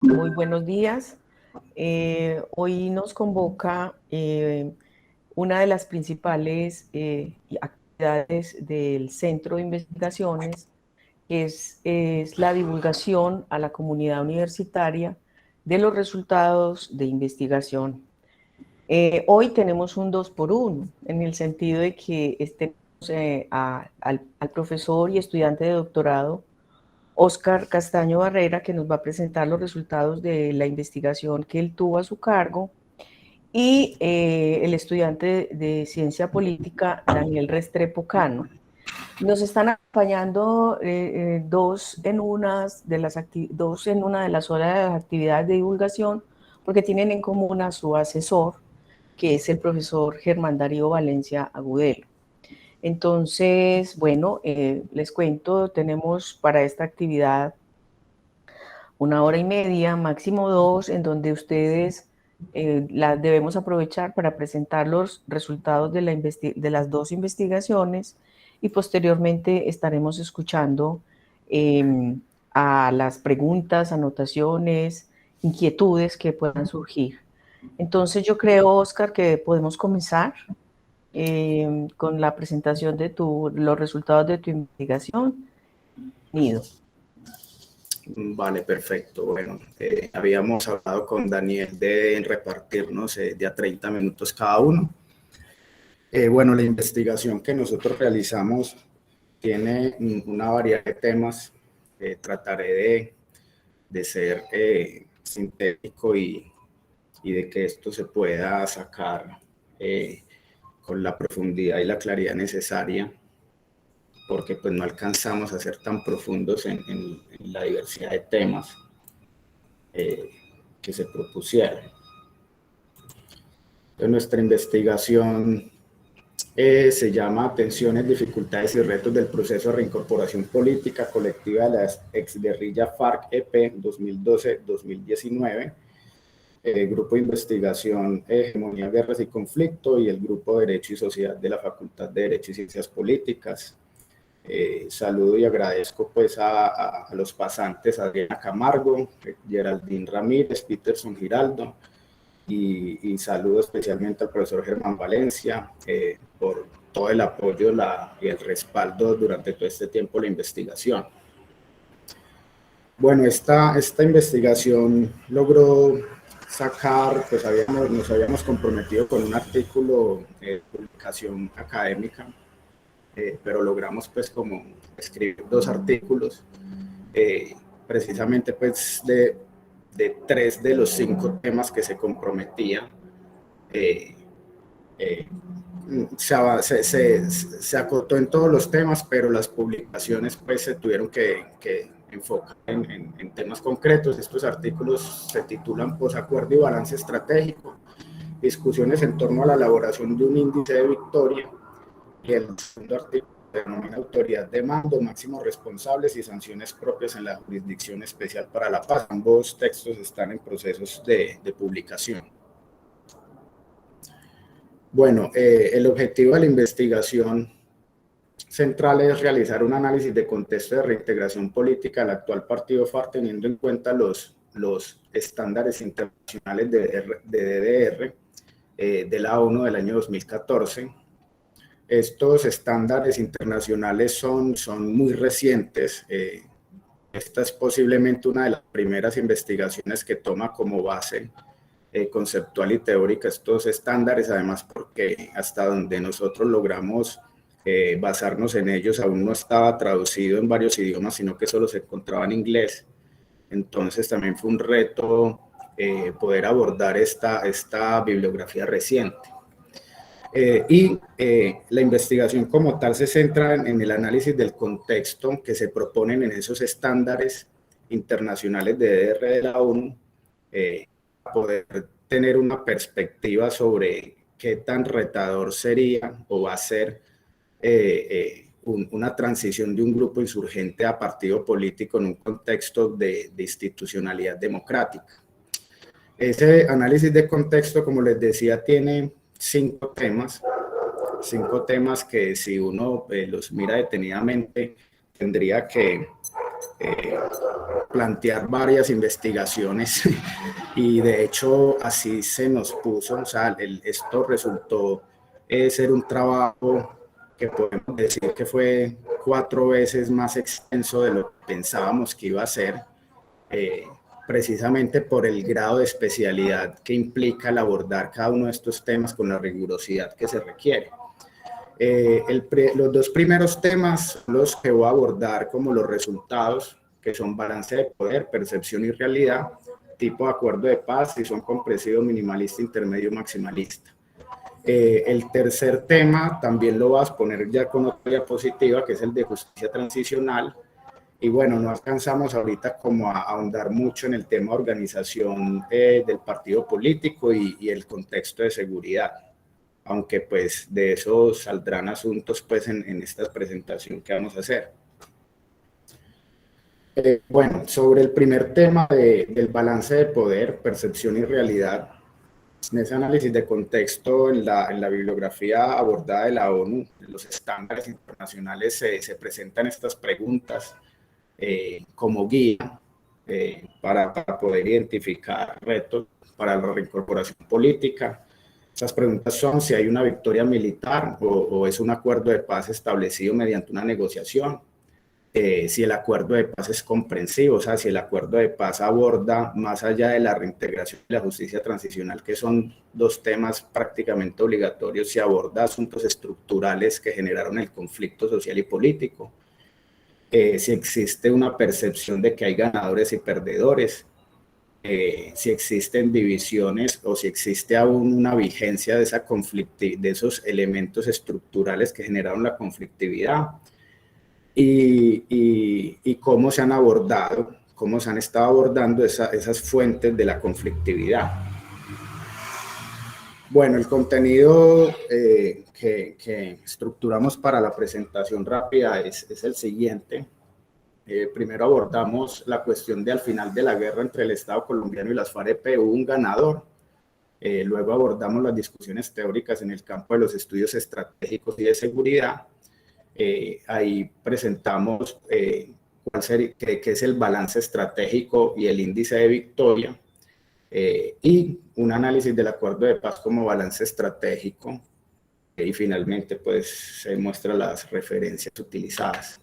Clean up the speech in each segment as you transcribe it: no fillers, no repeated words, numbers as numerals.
Muy buenos días. Hoy nos convoca una de las principales actividades del Centro de Investigaciones, que es la divulgación a la comunidad universitaria de los resultados de investigación. Hoy tenemos un 2 por 1, en el sentido de que tenemos al profesor y estudiante de doctorado Óscar Castaño Barrera, que nos va a presentar los resultados de la investigación que él tuvo a su cargo, y el estudiante de ciencia política, Daniel Restrepo Cano. Nos están acompañando dos en una de las horas de las actividades de divulgación, porque tienen en común a su asesor, que es el profesor Germán Darío Valencia Agudelo. Entonces, bueno, les cuento, tenemos para esta actividad 1 hora y media, máximo 2, en donde ustedes las debemos aprovechar para presentar los resultados de las dos investigaciones, y posteriormente estaremos escuchando a las preguntas, anotaciones, inquietudes que puedan surgir. Entonces yo creo, Oscar, que podemos comenzar con la presentación de los resultados de tu investigación. Nido. Vale, perfecto. Bueno, habíamos hablado con Daniel de repartirnos de a 30 minutos cada uno. Bueno, la investigación que nosotros realizamos tiene una variedad de temas. Trataré de ser sintético y de que esto se pueda sacar con la profundidad y la claridad necesaria, porque pues no alcanzamos a ser tan profundos en la diversidad de temas que se propusieron. Entonces, nuestra investigación se llama Tensiones, dificultades y retos del proceso de reincorporación política colectiva de la exguerrilla FARC-EP 2012-2019, el Grupo de Investigación Hegemonía, Guerras y Conflicto y el Grupo de Derecho y Sociedad de la Facultad de Derecho y Ciencias Políticas. Saludo y agradezco pues a los pasantes Adriana Camargo, Geraldine Ramírez, Peterson Giraldo, y saludo especialmente al profesor Germán Valencia por todo el apoyo y el respaldo durante todo este tiempo de la investigación. Bueno, esta investigación logró sacar, pues nos habíamos comprometido con un artículo de publicación académica, pero logramos pues como escribir 2 artículos, precisamente pues de 3 de los 5 temas que se comprometía. Se acotó en todos los temas, pero las publicaciones pues se tuvieron que enfocar en temas concretos. Estos artículos se titulan Posacuerdo y balance estratégico, discusiones en torno a la elaboración de un índice de victoria, y el segundo artículo se denomina autoridad de mando, máximos responsables y sanciones propias en la Jurisdicción Especial para la Paz. Ambos textos están en procesos de publicación. Bueno, el objetivo de la investigación central es realizar un análisis de contexto de reintegración política del actual partido FARC, teniendo en cuenta los estándares internacionales de DDR de la ONU del año 2014. Estos estándares internacionales son muy recientes. Esta es posiblemente una de las primeras investigaciones que toma como base conceptual y teórica estos estándares, además porque hasta donde nosotros logramos basarnos en ellos aún no estaba traducido en varios idiomas, sino que solo se encontraba en inglés. Entonces también fue un reto poder abordar esta bibliografía reciente. La investigación como tal se centra en el análisis del contexto que se proponen en esos estándares internacionales de DDR de la ONU, para poder tener una perspectiva sobre qué tan retador sería o va a ser una transición de un grupo insurgente a partido político en un contexto de institucionalidad democrática. Ese análisis de contexto, como les decía, tiene 5 temas que si uno los mira detenidamente tendría que plantear varias investigaciones y de hecho así se nos puso, o sea, esto resultó ser un trabajo que podemos decir que fue 4 veces más extenso de lo que pensábamos que iba a ser, precisamente por el grado de especialidad que implica el abordar cada uno de estos temas con la rigurosidad que se requiere. Los 2 primeros temas son los que voy a abordar como los resultados, que son balance de poder, percepción y realidad, tipo de acuerdo de paz, si son compresivo, minimalista, intermedio, maximalista. El tercer tema también lo vas a poner ya con otra diapositiva, que es el de justicia transicional. Y bueno, no alcanzamos ahorita como a ahondar mucho en el tema de organización del partido político y el contexto de seguridad, aunque pues de eso saldrán asuntos pues en esta presentación que vamos a hacer. Bueno, sobre el primer tema del balance de poder, percepción y realidad, en ese análisis de contexto en la bibliografía abordada de la ONU, en los estándares internacionales se presentan estas preguntas como guía para poder identificar retos para la reincorporación política. Esas preguntas son si hay una victoria militar o es un acuerdo de paz establecido mediante una negociación, si el acuerdo de paz es comprensivo, o sea, si el acuerdo de paz aborda más allá de la reintegración y la justicia transicional, que son 2 temas prácticamente obligatorios, si aborda asuntos estructurales que generaron el conflicto social y político, si existe una percepción de que hay ganadores y perdedores, si existen divisiones o si existe aún una vigencia de de esos elementos estructurales que generaron la conflictividad, y cómo se han abordado, cómo se han estado abordando esas fuentes de la conflictividad. Bueno, el contenido que estructuramos para la presentación rápida es el siguiente. Primero abordamos la cuestión de al final de la guerra entre el Estado colombiano y las FARC hubo un ganador. Luego abordamos las discusiones teóricas en el campo de los estudios estratégicos y de seguridad. Ahí presentamos qué es el balance estratégico y el índice de victoria, y un análisis del acuerdo de paz como balance estratégico, y finalmente pues se muestran las referencias utilizadas.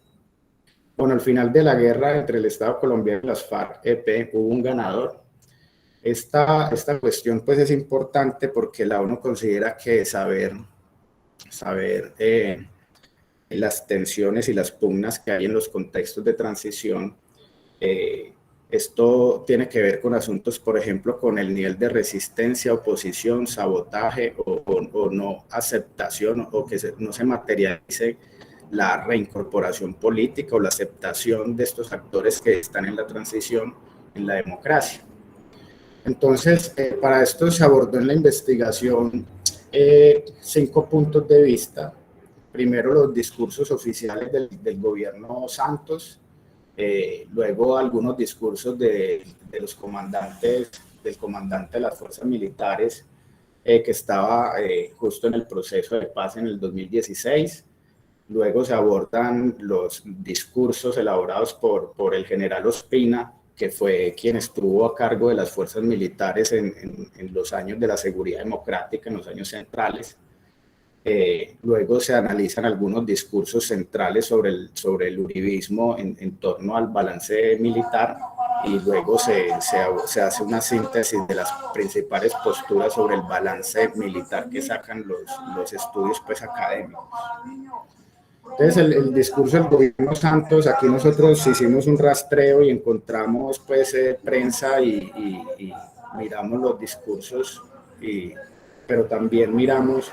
Bueno, al final de la guerra entre el Estado colombiano y las FARC-EP hubo un ganador. Esta cuestión pues es importante porque la ONU considera que saber las tensiones y las pugnas que hay en los contextos de transición, esto tiene que ver con asuntos, por ejemplo, con el nivel de resistencia, oposición, sabotaje o no aceptación, o que no se materialice la reincorporación política o la aceptación de estos actores que están en la transición en la democracia. Entonces, para esto se abordó en la investigación 5 puntos de vista. Primero, los discursos oficiales del gobierno Santos, luego algunos discursos de los comandantes, del comandante de las fuerzas militares, que estaba justo en el proceso de paz en el 2016. Luego se abordan los discursos elaborados por el general Ospina, que fue quien estuvo a cargo de las fuerzas militares en los años de la seguridad democrática, en los años centrales. Luego se analizan algunos discursos centrales sobre el uribismo en torno al balance militar, y luego se hace una síntesis de las principales posturas sobre el balance militar que sacan los estudios pues, académicos. Entonces, el discurso del gobierno Santos, aquí nosotros hicimos un rastreo y encontramos pues prensa y miramos los discursos, pero también miramos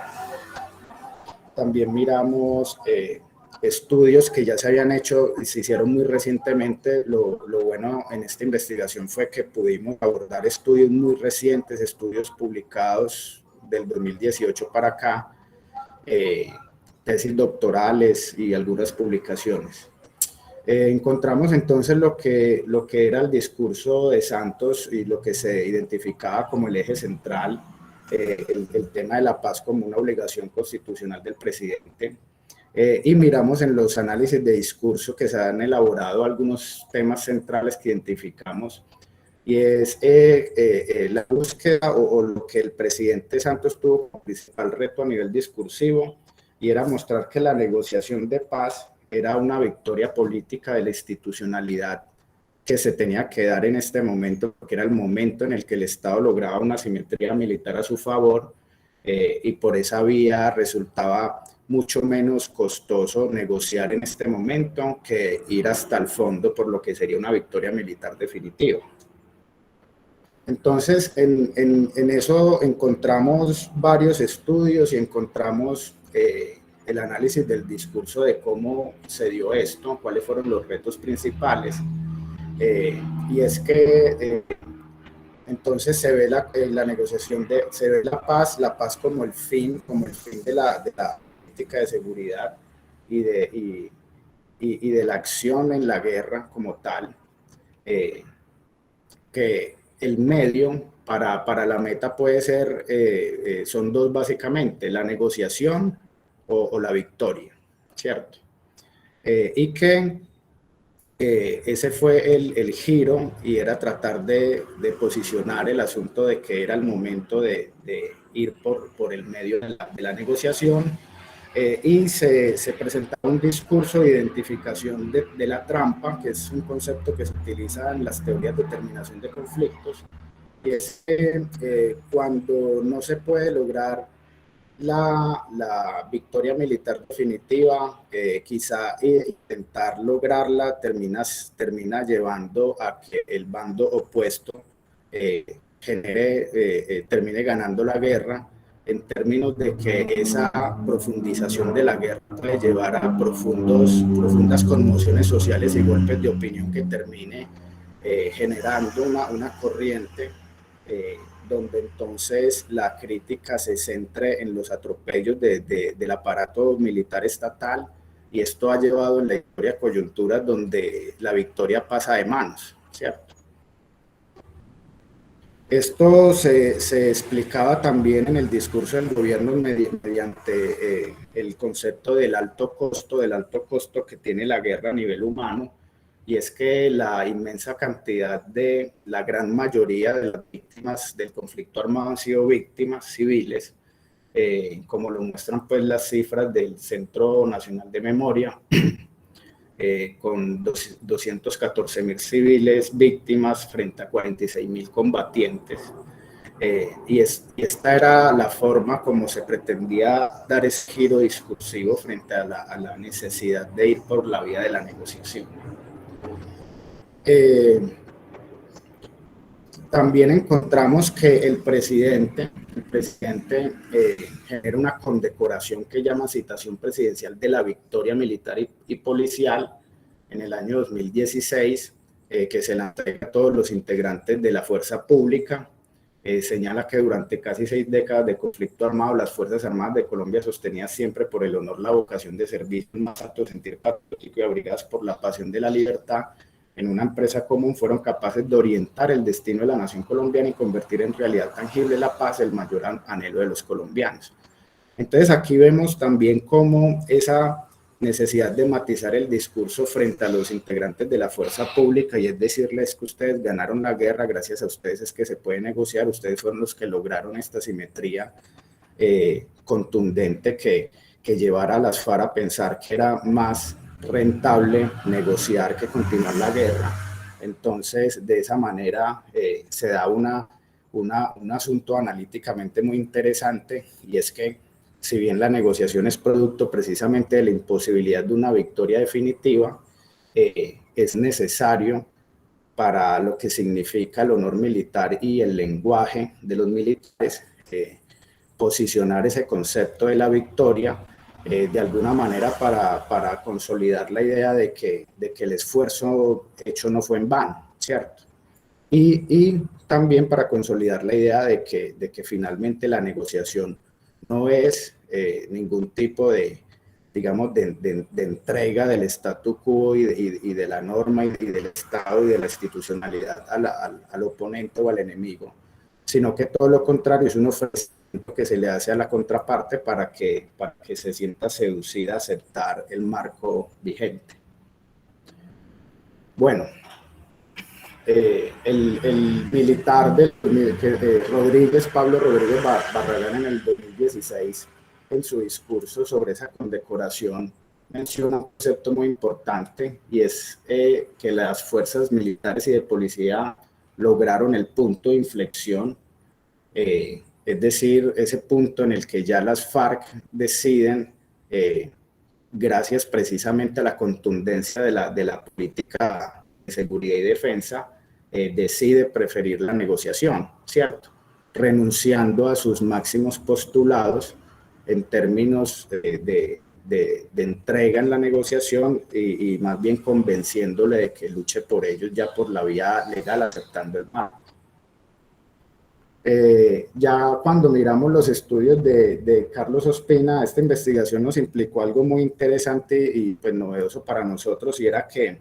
estudios que ya se habían hecho y se hicieron muy recientemente. Lo bueno en esta investigación fue que pudimos abordar estudios muy recientes, estudios publicados del 2018 para acá, tesis doctorales y algunas publicaciones. Encontramos entonces lo que era el discurso de Santos y lo que se identificaba como el eje central, el tema de la paz como una obligación constitucional del presidente, y miramos en los análisis de discurso que se han elaborado algunos temas centrales que identificamos, y es la búsqueda o lo que el presidente Santos tuvo como principal reto a nivel discursivo, y era mostrar que la negociación de paz era una victoria política de la institucionalidad que se tenía que dar en este momento, porque era el momento en el que el Estado lograba una simetría militar a su favor, y por esa vía resultaba mucho menos costoso negociar en este momento que ir hasta el fondo, por lo que sería una victoria militar definitiva. Entonces, en eso encontramos varios estudios y encontramos el análisis del discurso de cómo se dio esto, cuáles fueron los retos principales. Y es que entonces se ve la negociación, se ve la paz como el fin de la política de seguridad y de la acción en la guerra como tal, que el medio para la meta puede ser, son dos básicamente, la negociación o la victoria, ¿cierto? Y que ese fue el giro, y era tratar de posicionar el asunto de que era el momento de ir por el medio de la negociación, y se presentaba un discurso de identificación de la trampa, que es un concepto que se utiliza en las teorías de terminación de conflictos, y es que cuando no se puede lograr la victoria militar definitiva, quizá intentar lograrla termina llevando a que el bando opuesto termine ganando la guerra, en términos de que esa profundización de la guerra puede llevar a profundas conmociones sociales y golpes de opinión que termine generando una corriente donde entonces la crítica se centre en los atropellos del aparato militar estatal, y esto ha llevado en la historia a coyunturas donde la victoria pasa de manos, ¿cierto? Esto se explicaba también en el discurso del gobierno mediante el concepto del alto costo que tiene la guerra a nivel humano, y es que la inmensa cantidad de la gran mayoría de las víctimas del conflicto armado han sido víctimas civiles, como lo muestran pues las cifras del Centro Nacional de Memoria, con 214.000 civiles víctimas frente a 46.000 combatientes. Y esta era la forma como se pretendía dar ese giro discursivo frente a la necesidad de ir por la vía de la negociación. También encontramos que el presidente genera una condecoración que llama Citación Presidencial de la Victoria Militar y Policial en el año 2016, que se la entrega a todos los integrantes de la fuerza pública. Señala que durante casi 6 décadas de conflicto armado, las Fuerzas Armadas de Colombia, sostenidas siempre por el honor, la vocación de servicio, un más alto sentir patriótico y abrigadas por la pasión de la libertad, en una empresa común, fueron capaces de orientar el destino de la nación colombiana y convertir en realidad tangible la paz, el mayor anhelo de los colombianos. Entonces aquí vemos también cómo esa necesidad de matizar el discurso frente a los integrantes de la fuerza pública, y es decirles que ustedes ganaron la guerra, gracias a ustedes es que se puede negociar, ustedes fueron los que lograron esta simetría contundente que llevara a las FARC a pensar que era más rentable negociar que continuar la guerra. Entonces, de esa manera se da un asunto analíticamente muy interesante, y es que si bien la negociación es producto precisamente de la imposibilidad de una victoria definitiva, es necesario para lo que significa el honor militar y el lenguaje de los militares, posicionar ese concepto de la victoria de alguna manera para consolidar la idea de que el esfuerzo hecho no fue en vano, ¿cierto? Y también para consolidar la idea de que finalmente la negociación no es ningún tipo de, digamos, de entrega del statu quo y de la norma y del Estado y de la institucionalidad al oponente o al enemigo, sino que todo lo contrario, es un ofrecimiento que se le hace a la contraparte para que se sienta seducida a aceptar el marco vigente. Bueno, el militar Rodríguez, Pablo Rodríguez Barragán, en el 2016, en su discurso sobre esa condecoración, menciona un concepto muy importante, y es que las fuerzas militares y de policía lograron el punto de inflexión, es decir, ese punto en el que ya las FARC deciden, gracias precisamente a la contundencia de la política de seguridad y defensa, decide preferir la negociación, ¿cierto? Renunciando a sus máximos postulados en términos de entrega en la negociación, y más bien convenciéndole de que luche por ellos ya por la vía legal, aceptando el marco. Ya cuando miramos los estudios de Carlos Ospina, esta investigación nos implicó algo muy interesante y pues novedoso para nosotros, y era que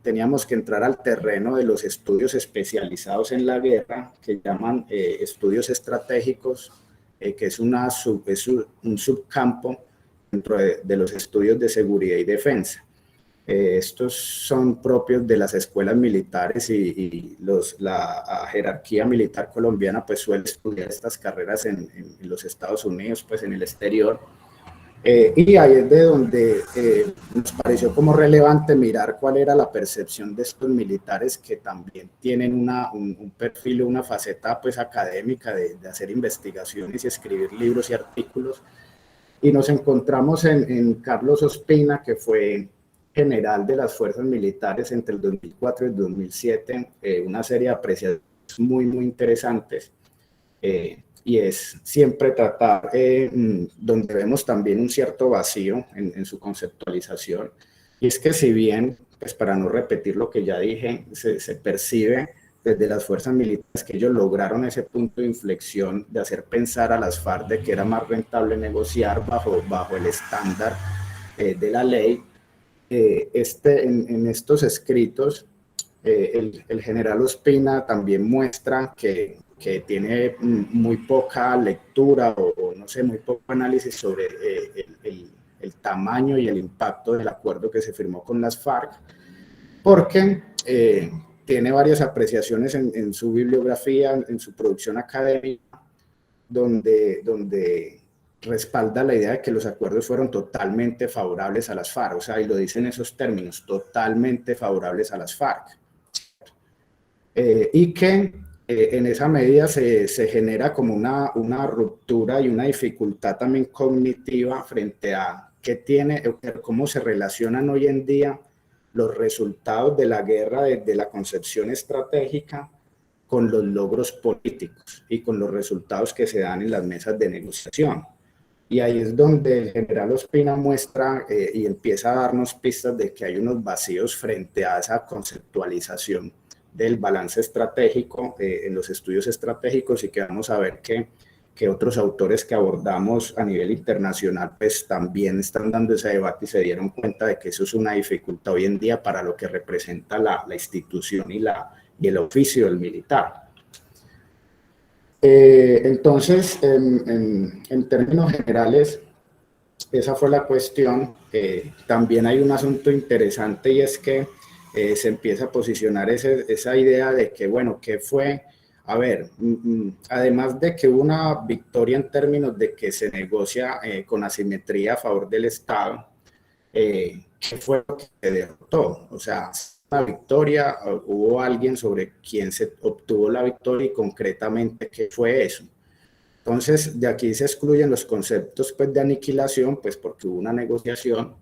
teníamos que entrar al terreno de los estudios especializados en la guerra, que llaman estudios estratégicos, que es un subcampo dentro de los estudios de seguridad y defensa. Estos son propios de las escuelas militares, y la jerarquía militar colombiana pues suele estudiar estas carreras en los Estados Unidos, pues en el exterior. Y ahí es de donde nos pareció como relevante mirar cuál era la percepción de estos militares, que también tienen un perfil, una faceta pues académica de hacer investigaciones y escribir libros y artículos. Y nos encontramos en Carlos Ospina, que fue general de las fuerzas militares entre el 2004 y el 2007, una serie de apreciaciones muy interesantes, y es siempre tratar, donde vemos también un cierto vacío en su conceptualización, y es que si bien, pues para no repetir lo que ya dije, se percibe desde las fuerzas militares que ellos lograron ese punto de inflexión de hacer pensar a las FARC de que era más rentable negociar bajo el estándar de la ley. En estos escritos, el general Ospina también muestra que tiene muy poca lectura o no sé, muy poco análisis sobre el tamaño y el impacto del acuerdo que se firmó con las FARC, porque tiene varias apreciaciones en su bibliografía, en su producción académica, donde respalda la idea de que los acuerdos fueron totalmente favorables a las FARC, o sea, y lo dice en esos términos, totalmente favorables a las FARC. Y que en esa medida se genera como una ruptura y una dificultad también cognitiva frente a cómo se relacionan hoy en día los resultados de la guerra desde la concepción estratégica con los logros políticos y con los resultados que se dan en las mesas de negociación. Y ahí es donde el general Ospina muestra y empieza a darnos pistas de que hay unos vacíos frente a esa conceptualización del balance estratégico en los estudios estratégicos, y que vamos a ver que otros autores que abordamos a nivel internacional pues también están dando ese debate y se dieron cuenta de que eso es una dificultad hoy en día para lo que representa la institución y el oficio del militar. Entonces, en términos generales, esa fue la cuestión. También hay un asunto interesante, y es que se empieza a posicionar esa idea de que, bueno, ¿qué fue? A ver, además de que hubo una victoria en términos de que se negocia con asimetría a favor del Estado, ¿qué fue lo que se derrotó? O sea, la victoria, hubo alguien sobre quien se obtuvo la victoria, y concretamente, ¿qué fue eso? Entonces, de aquí se excluyen los conceptos pues, de aniquilación, pues porque hubo una negociación,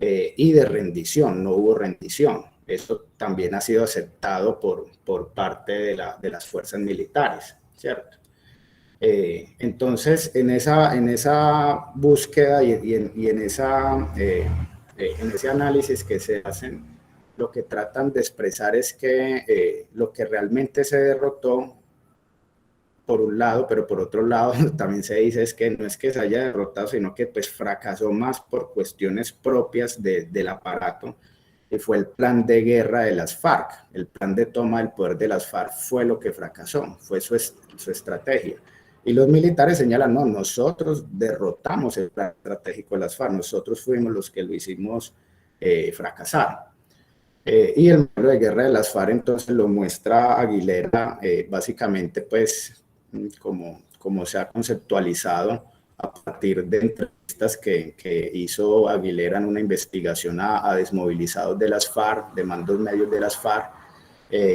y de rendición, no hubo rendición. Eso también ha sido aceptado por parte de las fuerzas militares, ¿cierto? Entonces, en esa búsqueda y en ese análisis que se hacen, lo que tratan de expresar es que lo que realmente se derrotó, por un lado, pero por otro lado también se dice es que no es que se haya derrotado, sino que pues fracasó más por cuestiones propias del aparato, y fue el plan de guerra de las FARC. El plan de toma del poder de las FARC fue lo que fracasó, fue su estrategia. Y los militares señalan, no, nosotros derrotamos el plan estratégico de las FARC, nosotros fuimos los que lo hicimos fracasar. Y el modelo de guerra de las FARC entonces lo muestra Aguilera, básicamente pues como se ha conceptualizado a partir de entrevistas que hizo Aguilera en una investigación a desmovilizados de las FARC, de mandos medios de las FARC,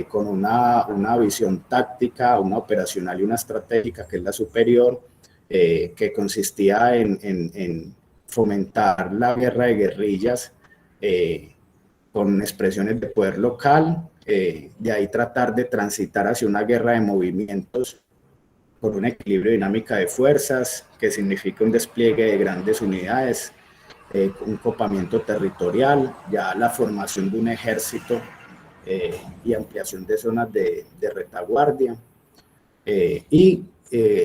con una visión táctica, una operacional y una estratégica, que es la superior, que consistía en fomentar la guerra de guerrillas con expresiones de poder local, de ahí tratar de transitar hacia una guerra de movimientos con un equilibrio dinámica de fuerzas, que significa un despliegue de grandes unidades, un copamiento territorial, ya la formación de un ejército y ampliación de zonas de retaguardia.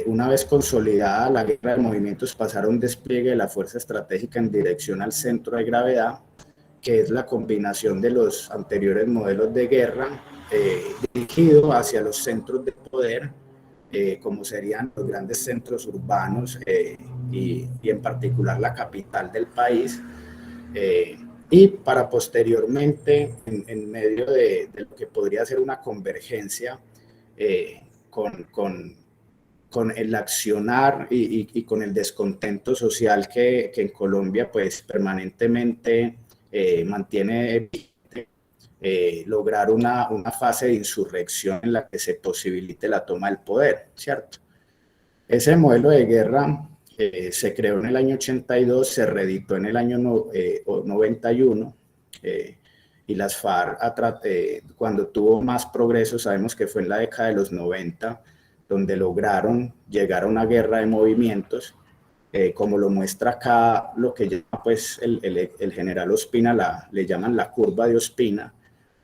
Una vez consolidada la guerra de movimientos, pasar a un despliegue de la fuerza estratégica en dirección al centro de gravedad, que es la combinación de los anteriores modelos de guerra dirigido hacia los centros de poder, como serían los grandes centros urbanos y en particular la capital del país, y para posteriormente, en medio de lo que podría ser una convergencia con el accionar y con el descontento social que en Colombia pues permanentemente mantiene lograr una fase de insurrección en la que se posibilite la toma del poder, ¿cierto? Ese modelo de guerra se creó en el año 82, se reeditó en el año 91, y las FARC, cuando tuvo más progreso, sabemos que fue en la década de los 90, donde lograron llegar a una guerra de movimientos, como lo muestra acá lo que llama pues el general Ospina, le llaman la curva de Ospina,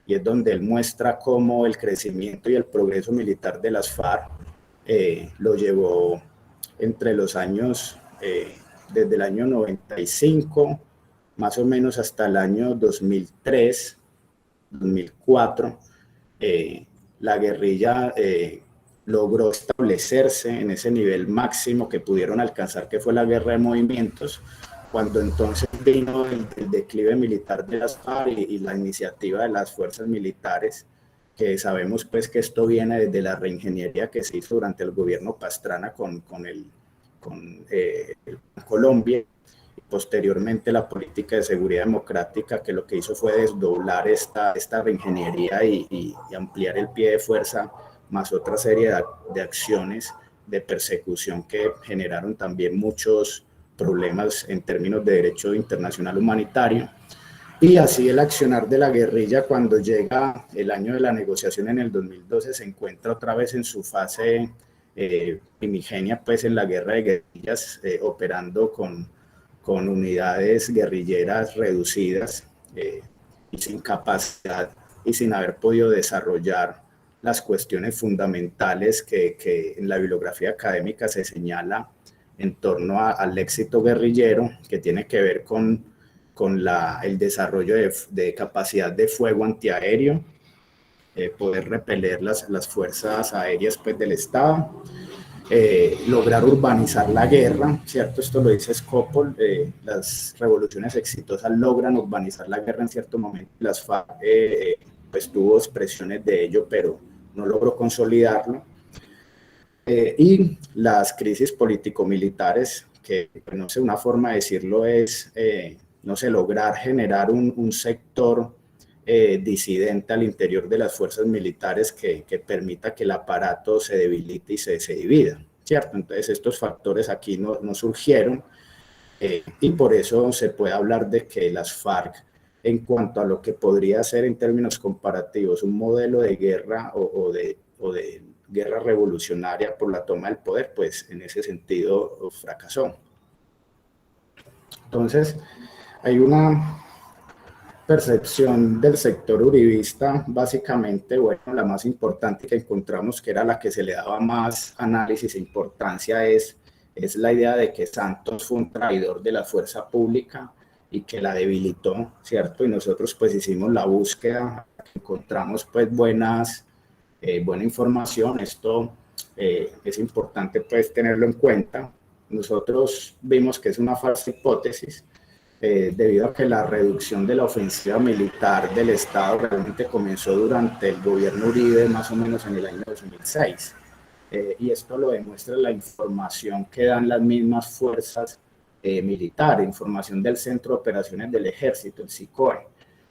y es donde él muestra cómo el crecimiento y el progreso militar de las FARC lo llevó entre los años, desde el año 95, más o menos hasta el año 2003, 2004, la guerrilla logró establecerse en ese nivel máximo que pudieron alcanzar, que fue la guerra de movimientos, cuando entonces vino el declive militar de las FARC y la iniciativa de las fuerzas militares, que sabemos pues que esto viene desde la reingeniería que se hizo durante el gobierno Pastrana con Colombia, y posteriormente la política de seguridad democrática, que lo que hizo fue desdoblar esta reingeniería y ampliar el pie de fuerza, más otra serie de acciones de persecución que generaron también muchos problemas en términos de derecho internacional humanitario. Y así el accionar de la guerrilla, cuando llega el año de la negociación en el 2012, se encuentra otra vez en su fase primigenia, pues en la guerra de guerrillas, operando con unidades guerrilleras reducidas y sin capacidad y sin haber podido desarrollar las cuestiones fundamentales que en la bibliografía académica se señala en torno al éxito guerrillero, que tiene que ver con el desarrollo de capacidad de fuego antiaéreo, poder repeler las fuerzas aéreas pues, del Estado, lograr urbanizar la guerra, ¿cierto? Esto lo dice Skopol, las revoluciones exitosas logran urbanizar la guerra en cierto momento. Las FARC pues tuvo expresiones de ello, pero no logró consolidarlo. Y las crisis político-militares, que no sé, una forma de decirlo es, no sé, lograr generar un sector disidente al interior de las fuerzas militares que permita que el aparato se debilite y se divida, ¿cierto? Entonces estos factores aquí no surgieron, y por eso se puede hablar de que las FARC, en cuanto a lo que podría ser en términos comparativos un modelo de guerra o de guerra revolucionaria por la toma del poder, pues en ese sentido fracasó. Entonces hay una percepción del sector uribista, básicamente, bueno, la más importante que encontramos, que era la que se le daba más análisis e importancia, es la idea de que Santos fue un traidor de la fuerza pública y que la debilitó, ¿cierto? Y nosotros pues hicimos la búsqueda, encontramos pues buena información. Esto es importante pues tenerlo en cuenta. Nosotros vimos que es una falsa hipótesis, debido a que la reducción de la ofensiva militar del Estado realmente comenzó durante el gobierno Uribe, más o menos en el año 2006. Y esto lo demuestra la información que dan las mismas fuerzas militares, información del Centro de Operaciones del Ejército, el SICOE.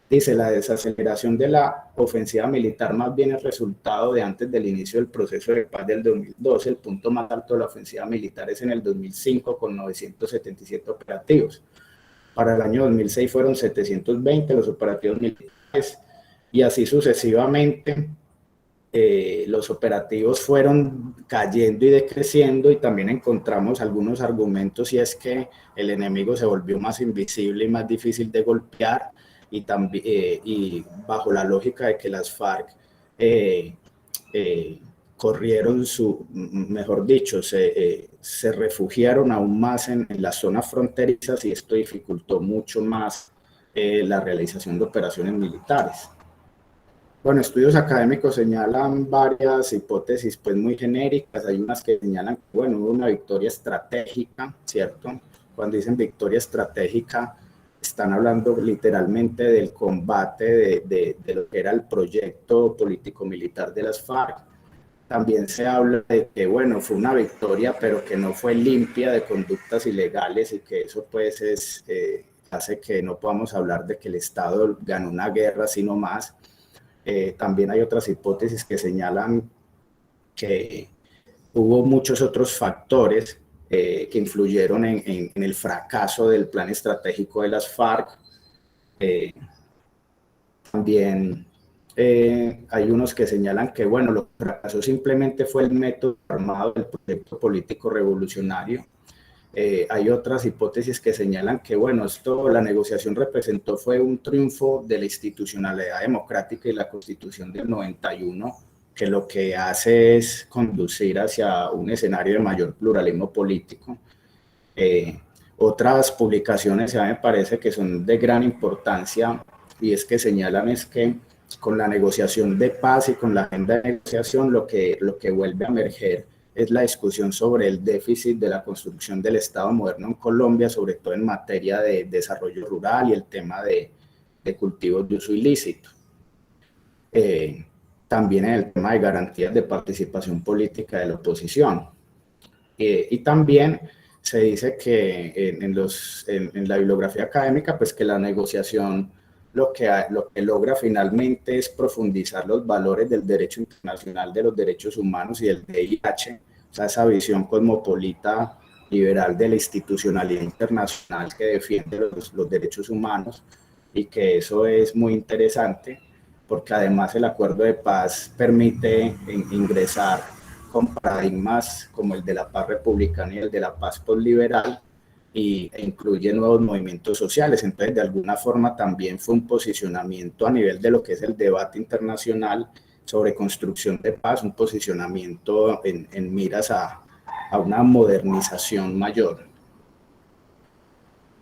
Dice, la desaceleración de la ofensiva militar más bien es resultado de antes del inicio del proceso de paz del 2012. El punto más alto de la ofensiva militar es en el 2005 con 977 operativos. Para el año 2006 fueron 720 los operativos militares y así sucesivamente. Los operativos fueron cayendo y decreciendo, y también encontramos algunos argumentos, y es que el enemigo se volvió más invisible y más difícil de golpear, y, también, y bajo la lógica de que las FARC corrieron mejor dicho, se refugiaron aún más en las zonas fronterizas, y esto dificultó mucho más la realización de operaciones militares. Bueno, estudios académicos señalan varias hipótesis pues muy genéricas. Hay unas que señalan, bueno, hubo una victoria estratégica, ¿cierto? Cuando dicen victoria estratégica, están hablando literalmente del combate de lo que era el proyecto político-militar de las FARC. También se habla de que, bueno, fue una victoria, pero que no fue limpia de conductas ilegales, y que eso pues hace que no podamos hablar de que el Estado ganó una guerra, sino más. También hay otras hipótesis que señalan que hubo muchos otros factores que influyeron en el fracaso del plan estratégico de las FARC. También hay unos que señalan que, bueno, lo que fracasó simplemente fue el método armado del proyecto político revolucionario. Hay otras hipótesis que señalan que, bueno, la negociación representó fue un triunfo de la institucionalidad democrática y la Constitución del 91, que lo que hace es conducir hacia un escenario de mayor pluralismo político. Otras publicaciones a mí me parece que son de gran importancia, y es que señalan es que con la negociación de paz y con la agenda de negociación lo que vuelve a emerger es la discusión sobre el déficit de la construcción del Estado moderno en Colombia, sobre todo en materia de desarrollo rural y el tema de cultivos de uso ilícito. También en el tema de garantías de participación política de la oposición. Y también se dice que en la bibliografía académica, pues que la negociación lo que logra finalmente es profundizar los valores del derecho internacional, de los derechos humanos y del DIH, o sea, esa visión cosmopolita liberal de la institucionalidad internacional que defiende los derechos humanos, y que eso es muy interesante porque además el acuerdo de paz permite ingresar con paradigmas como el de la paz republicana y el de la paz postliberal, e incluye nuevos movimientos sociales. Entonces, de alguna forma también fue un posicionamiento a nivel de lo que es el debate internacional sobre construcción de paz, un posicionamiento en miras a una modernización mayor.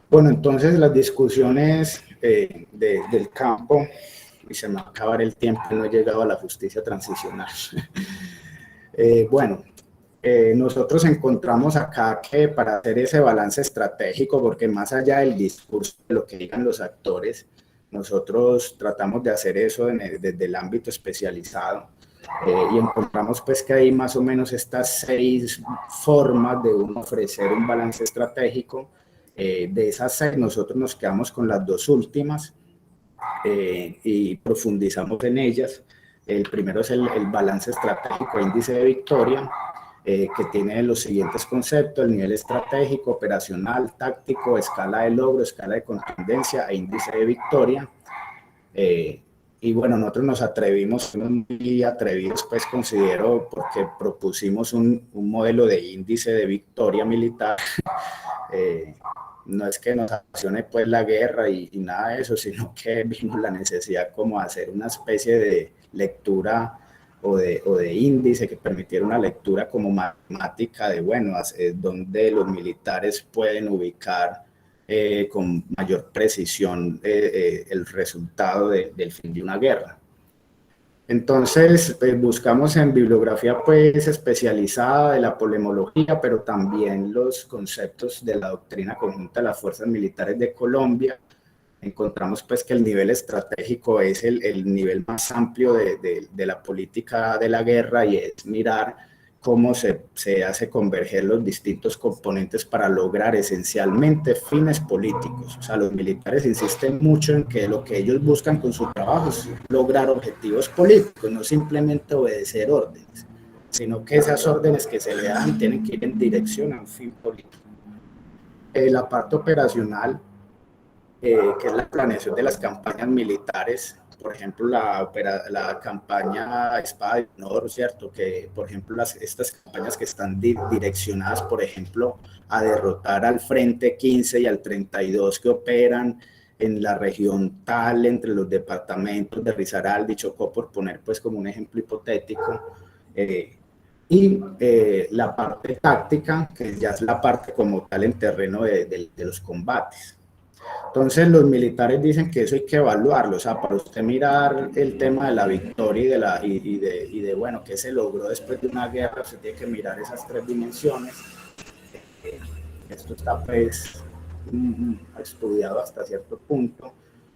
Bueno, entonces las discusiones del campo, y se me va a acabar el tiempo, no he llegado a la justicia transicional. Bueno, nosotros encontramos acá que para hacer ese balance estratégico, porque más allá del discurso de lo que digan los actores, nosotros tratamos de hacer eso desde el ámbito especializado, y encontramos pues que hay más o menos estas 6 formas de uno ofrecer un balance estratégico. De esas 6 nosotros nos quedamos con las 2 últimas y profundizamos en ellas. El primero es el balance estratégico, índice de victoria, que tiene los siguientes conceptos: el nivel estratégico, operacional, táctico, escala de logro, escala de contundencia e índice de victoria. Y bueno, nosotros nos atrevimos, muy atrevidos, pues considero, porque propusimos un modelo de índice de victoria militar. No es que nos apasione pues la guerra y nada de eso, sino que vimos la necesidad como hacer una especie de lectura o de índice que permitiera una lectura como matemática de, bueno, donde los militares pueden ubicar con mayor precisión el resultado del fin de una guerra. Entonces, buscamos en bibliografía pues especializada de la polemología, pero también los conceptos de la doctrina conjunta de las fuerzas militares de Colombia. Encontramos pues que el nivel estratégico es el nivel más amplio de la política de la guerra, y es mirar cómo se hace converger los distintos componentes para lograr esencialmente fines políticos. O sea, los militares insisten mucho en que lo que ellos buscan con su trabajo es lograr objetivos políticos, no simplemente obedecer órdenes, sino que esas órdenes que se le dan tienen que ir en dirección a un fin político. La parte operacional, que es la planeación de las campañas militares, por ejemplo, la campaña Espada de Honor, ¿cierto? Que, por ejemplo, estas campañas que están direccionadas, por ejemplo, a derrotar al Frente 15 y al 32 que operan en la región tal, entre los departamentos de Risaralda y Chocó, por poner pues como un ejemplo hipotético. La parte táctica, que ya es la parte como tal en terreno de los combates. Entonces los militares dicen que eso hay que evaluarlo, o sea, para usted mirar el tema de la victoria y de bueno, qué se logró después de una guerra, usted tiene que mirar esas tres dimensiones. Esto está pues estudiado hasta cierto punto.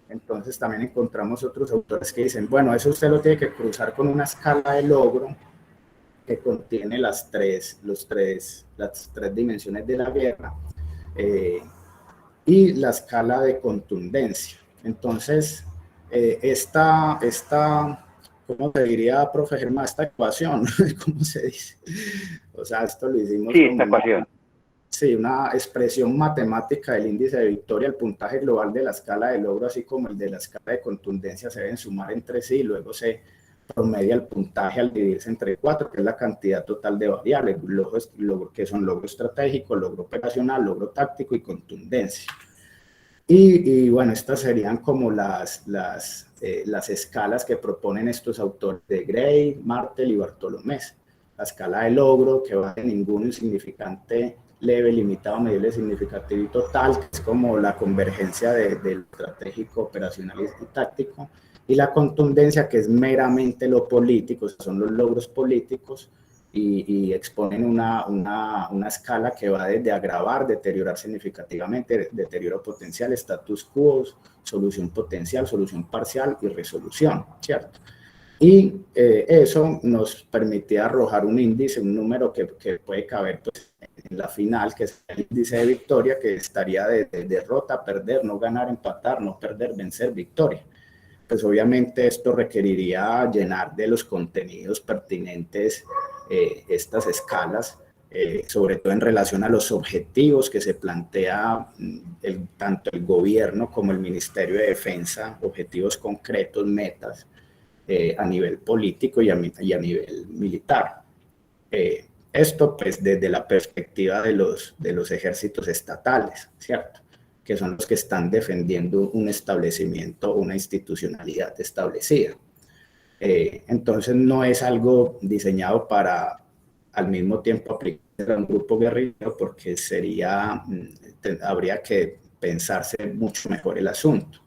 Entonces también encontramos otros autores que dicen, bueno, eso usted lo tiene que cruzar con una escala de logro que contiene las tres dimensiones de la guerra. Y la escala de contundencia. Entonces, ¿cómo te diría, profe Germán? Esta ecuación, ¿cómo se dice? O sea, esto lo hicimos Sí, como esta ecuación. una expresión matemática del índice de victoria. El puntaje global de la escala de logro, así como el de la escala de contundencia, se deben sumar entre sí y luego se promedia el puntaje al dividirse entre 4, que es la cantidad total de variables, que son logro estratégico, logro operacional, logro táctico y contundencia. Y bueno, estas serían como las escalas que proponen estos autores de Gray, Martel y Bartolomé. La escala de logro, que va de ninguno, insignificante, leve, limitado, medible, significativo y total, que es como la convergencia del estratégico, operacional y táctico. Y la contundencia, que es meramente lo político, son los logros políticos, y exponen una escala que va desde agravar, deteriorar significativamente, deterioro potencial, status quo, solución potencial, solución parcial y resolución, ¿cierto? Y eso nos permitía arrojar un índice, un número que puede caber pues, en la final, que es el índice de victoria, que estaría de derrota, perder, no ganar, empatar, no perder, vencer, victoria. Pues obviamente esto requeriría llenar de los contenidos pertinentes estas escalas, sobre todo en relación a los objetivos que se plantea tanto el gobierno como el Ministerio de Defensa, objetivos concretos, metas a nivel político y a nivel militar. Esto pues desde la perspectiva de los ejércitos estatales, ¿cierto? Que son los que están defendiendo un establecimiento, una institucionalidad establecida. Entonces no es algo diseñado para al mismo tiempo aplicar a un grupo guerrillero, porque habría que pensarse mucho mejor el asunto.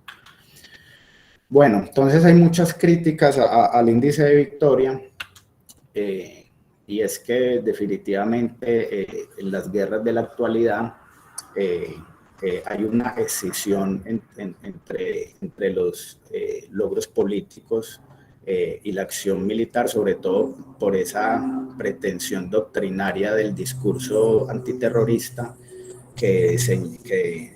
Bueno, entonces hay muchas críticas al índice de victoria, y es que definitivamente en las guerras de la actualidad hay una escisión entre los logros políticos y la acción militar, sobre todo por esa pretensión doctrinaria del discurso antiterrorista que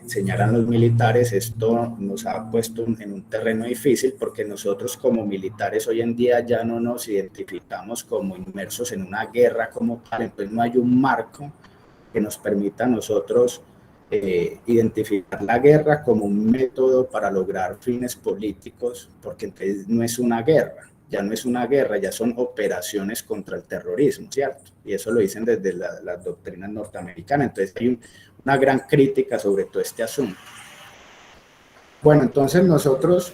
señalan los militares. Esto nos ha puesto en un terreno difícil, porque nosotros como militares hoy en día ya no nos identificamos como inmersos en una guerra como tal, entonces no hay un marco que nos permita a nosotros identificar la guerra como un método para lograr fines políticos, porque entonces no es una guerra, ya no es una guerra, ya son operaciones contra el terrorismo, ¿cierto? Y eso lo dicen desde las doctrinas norteamericanas. Entonces hay una gran crítica sobre todo este asunto. Bueno, entonces nosotros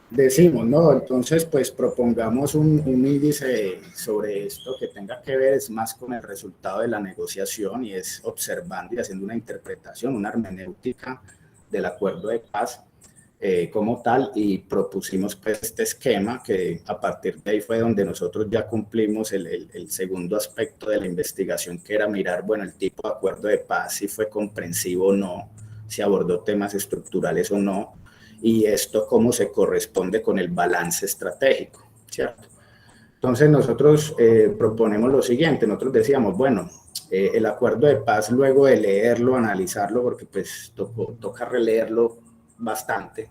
decimos, ¿no? Entonces, pues propongamos un índice sobre esto que tenga que ver es más con el resultado de la negociación, y es observando y haciendo una interpretación, una hermenéutica del acuerdo de paz, como tal, y propusimos pues este esquema que a partir de ahí fue donde nosotros ya cumplimos el segundo aspecto de la investigación, que era mirar, bueno, el tipo de acuerdo de paz, si fue comprensivo o no, si abordó temas estructurales o no, y esto cómo se corresponde con el balance estratégico, ¿cierto? Entonces nosotros proponemos lo siguiente, nosotros decíamos, bueno, el acuerdo de paz, luego de leerlo, analizarlo, porque pues toca releerlo bastante,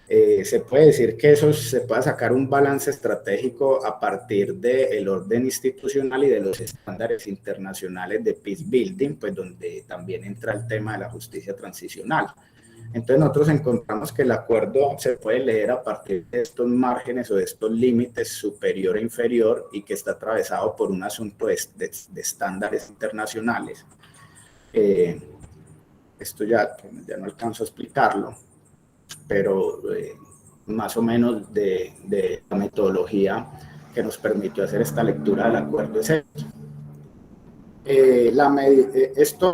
se puede decir que eso se puede sacar un balance estratégico a partir del orden institucional y de los estándares internacionales de peace building, pues donde también entra el tema de la justicia transicional. Entonces nosotros encontramos que el acuerdo se puede leer a partir de estos márgenes o de estos límites superior e inferior y que está atravesado por un asunto de estándares internacionales. Esto ya no alcanzo a explicarlo, pero más o menos de la metodología que nos permitió hacer esta lectura del acuerdo es esto.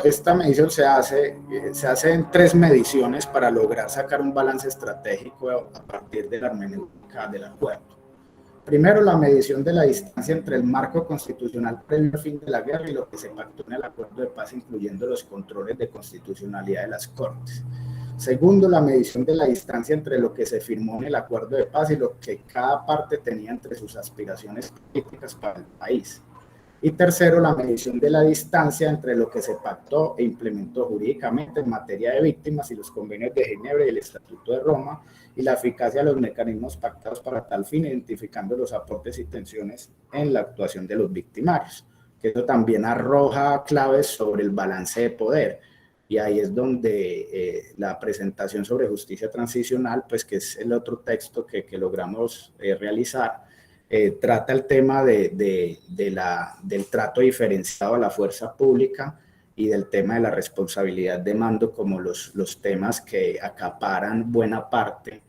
Esta medición se hace en 3 mediciones para lograr sacar un balance estratégico a partir de la hermenéutica del acuerdo. Primero, la medición de la distancia entre el marco constitucional previo al fin de la guerra y lo que se pactó en el acuerdo de paz, incluyendo los controles de constitucionalidad de las Cortes. Segundo, la medición de la distancia entre lo que se firmó en el acuerdo de paz y lo que cada parte tenía entre sus aspiraciones políticas para el país. Y tercero, la medición de la distancia entre lo que se pactó e implementó jurídicamente en materia de víctimas y los convenios de Ginebra y el Estatuto de Roma, y la eficacia de los mecanismos pactados para tal fin, identificando los aportes y tensiones en la actuación de los victimarios. Que eso también arroja claves sobre el balance de poder. Y ahí es donde la presentación sobre justicia transicional, pues que es el otro texto que logramos realizar, trata el tema del trato diferenciado a la fuerza pública y del tema de la responsabilidad de mando como los temas que acaparan buena parte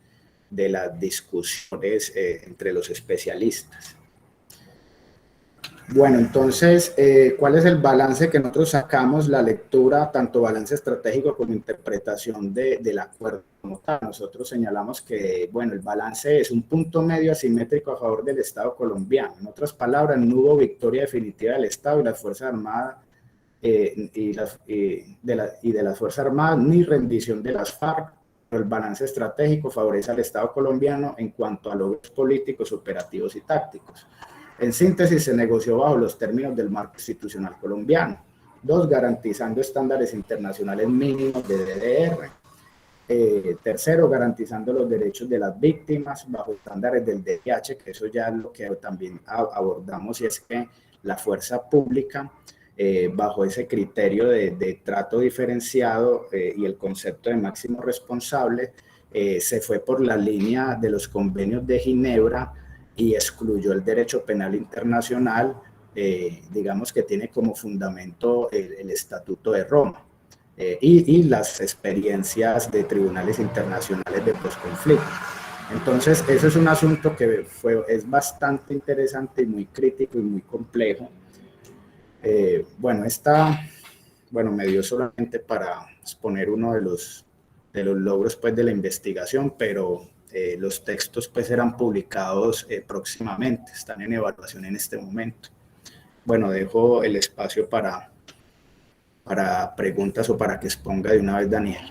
de las discusiones entre los especialistas. Bueno, entonces, ¿cuál es el balance que nosotros sacamos? La lectura, tanto balance estratégico como interpretación del acuerdo como tal. Nosotros señalamos que, bueno, el balance es un punto medio asimétrico a favor del Estado colombiano. En otras palabras, no hubo victoria definitiva del Estado y las Fuerzas Armadas y de las Fuerzas Armadas, ni rendición de las FARC. El balance estratégico favorece al Estado colombiano en cuanto a logros políticos, operativos y tácticos. En síntesis, se negoció bajo los términos del marco institucional colombiano. 2, garantizando estándares internacionales mínimos de DDR. Tercero, garantizando los derechos de las víctimas bajo estándares del DIH, que eso ya es lo que también abordamos, y es que la fuerza pública, bajo ese criterio de trato diferenciado y el concepto de máximo responsable, se fue por la línea de los convenios de Ginebra y excluyó el derecho penal internacional, digamos que tiene como fundamento el Estatuto de Roma. Y las experiencias de tribunales internacionales de posconflicto. Entonces, eso es un asunto que es bastante interesante y muy crítico y muy complejo. Bueno, me dio solamente para exponer uno de los logros pues, de la investigación, pero los textos pues, serán publicados próximamente, están en evaluación en este momento. Bueno, dejo el espacio para preguntas o para que exponga de una vez Daniel.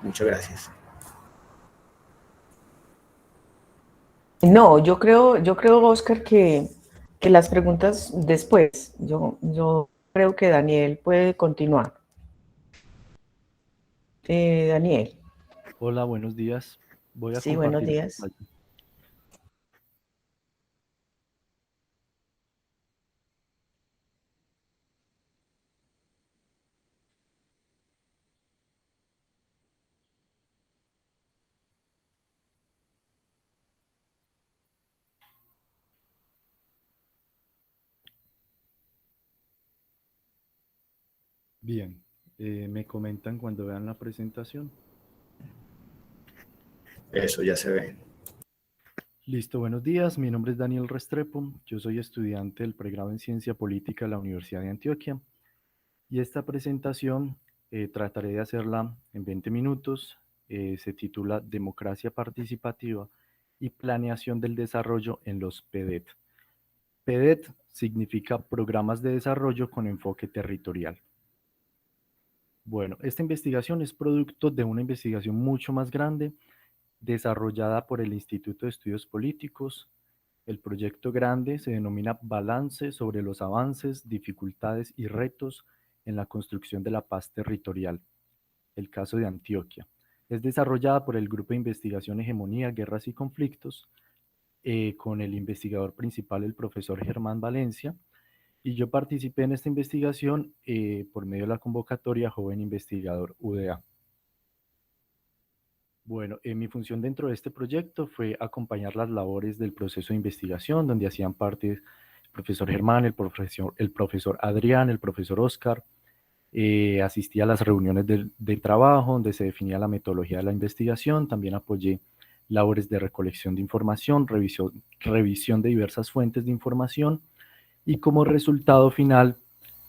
Muchas gracias. No, yo creo, Oscar, que las preguntas después. Yo creo que Daniel puede continuar. Daniel, Hola, buenos días. Voy a sí, buenos compartir días. pantalla. Bien, me comentan cuando vean la presentación. Eso ya se ve. Listo, buenos días. Mi nombre es Daniel Restrepo. Yo soy estudiante del pregrado en Ciencia Política de la Universidad de Antioquia. Y esta presentación trataré de hacerla en 20 minutos se titula Democracia Participativa y Planeación del Desarrollo en los PDET. PDET significa Programas de Desarrollo con Enfoque Territorial. Bueno, esta investigación es producto de una investigación mucho más grande desarrollada por el Instituto de Estudios Políticos. El proyecto grande se denomina Balance sobre los avances, dificultades y retos en la construcción de la paz territorial. El caso de Antioquia. Es desarrollada por el Grupo de Investigación Hegemonía, Guerras y Conflictos, con el investigador principal, el profesor Germán Valencia, y yo participé en esta investigación por medio de la convocatoria Joven Investigador UDA. Bueno, mi función dentro de este proyecto fue acompañar las labores del proceso de investigación, donde hacían parte el profesor Germán, el profesor Adrián, el profesor Oscar. Asistí a las reuniones de trabajo, donde se definía la metodología de la investigación. También apoyé labores de recolección de información, revisión de diversas fuentes de información. Y como resultado final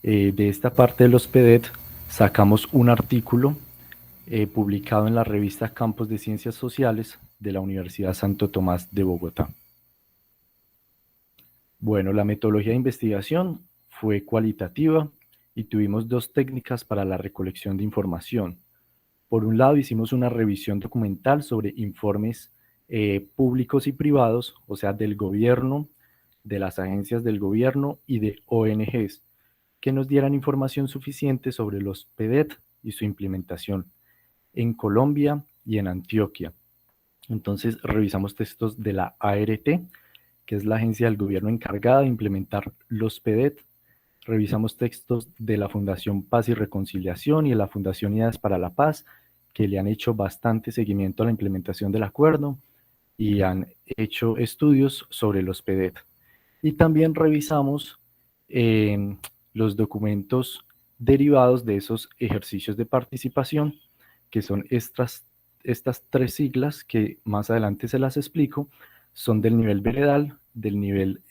de esta parte de los PDET, sacamos un artículo publicado en la revista Campos de Ciencias Sociales de la Universidad Santo Tomás de Bogotá. Bueno, la metodología de investigación fue cualitativa y tuvimos dos técnicas para la recolección de información. Por un lado, hicimos una revisión documental sobre informes públicos y privados, o sea, del gobierno, de las agencias del gobierno y de ONGs, que nos dieran información suficiente sobre los PDET y su implementación en Colombia y en Antioquia. Entonces revisamos textos de la ART, que es la agencia del gobierno encargada de implementar los PDET. Revisamos textos de la Fundación Paz y Reconciliación y de la Fundación Ideas para la Paz, que le han hecho bastante seguimiento a la implementación del acuerdo y han hecho estudios sobre los PDET. Y también revisamos los documentos derivados de esos ejercicios de participación, que son estas tres siglas que más adelante se las explico, son del nivel veredal, del nivel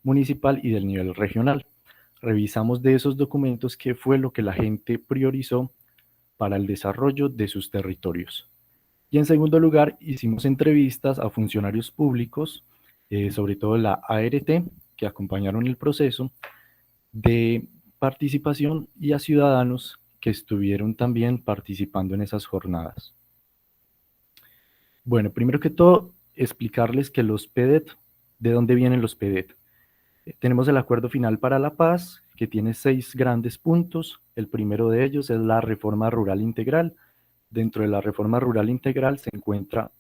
municipal y del nivel regional. Revisamos de esos documentos qué fue lo que la gente priorizó para el desarrollo de sus territorios. Y en segundo lugar, hicimos entrevistas a funcionarios públicos, sobre todo la ART, que acompañaron el proceso de participación, y a ciudadanos que estuvieron también participando en esas jornadas. Bueno, primero que todo, explicarles que los PDET, ¿de dónde vienen los PDET? Tenemos el Acuerdo Final para la Paz, que tiene 6 grandes puntos. El primero de ellos es la reforma rural integral. Dentro de la reforma rural integral se encuentran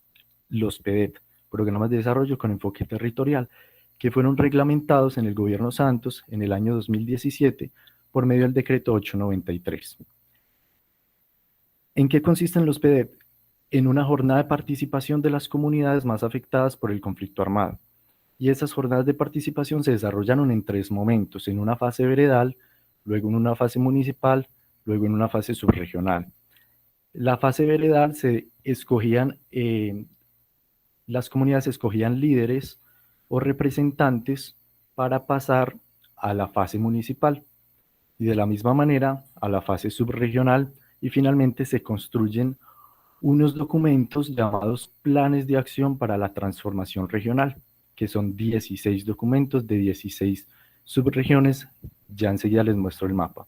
los PDET, Programas de Desarrollo con Enfoque Territorial, que fueron reglamentados en el Gobierno Santos en el año 2017 por medio del Decreto 893. ¿En qué consisten los PDET? En una jornada de participación de las comunidades más afectadas por el conflicto armado. Y esas jornadas de participación se desarrollaron en 3 momentos: en una fase veredal, luego en una fase municipal, luego en una fase subregional. La fase veredal se escogían, las comunidades escogían líderes o representantes para pasar a la fase municipal, y de la misma manera a la fase subregional, y finalmente se construyen unos documentos llamados Planes de Acción para la Transformación Regional, que son 16 documentos de 16 subregiones. Ya enseguida les muestro el mapa.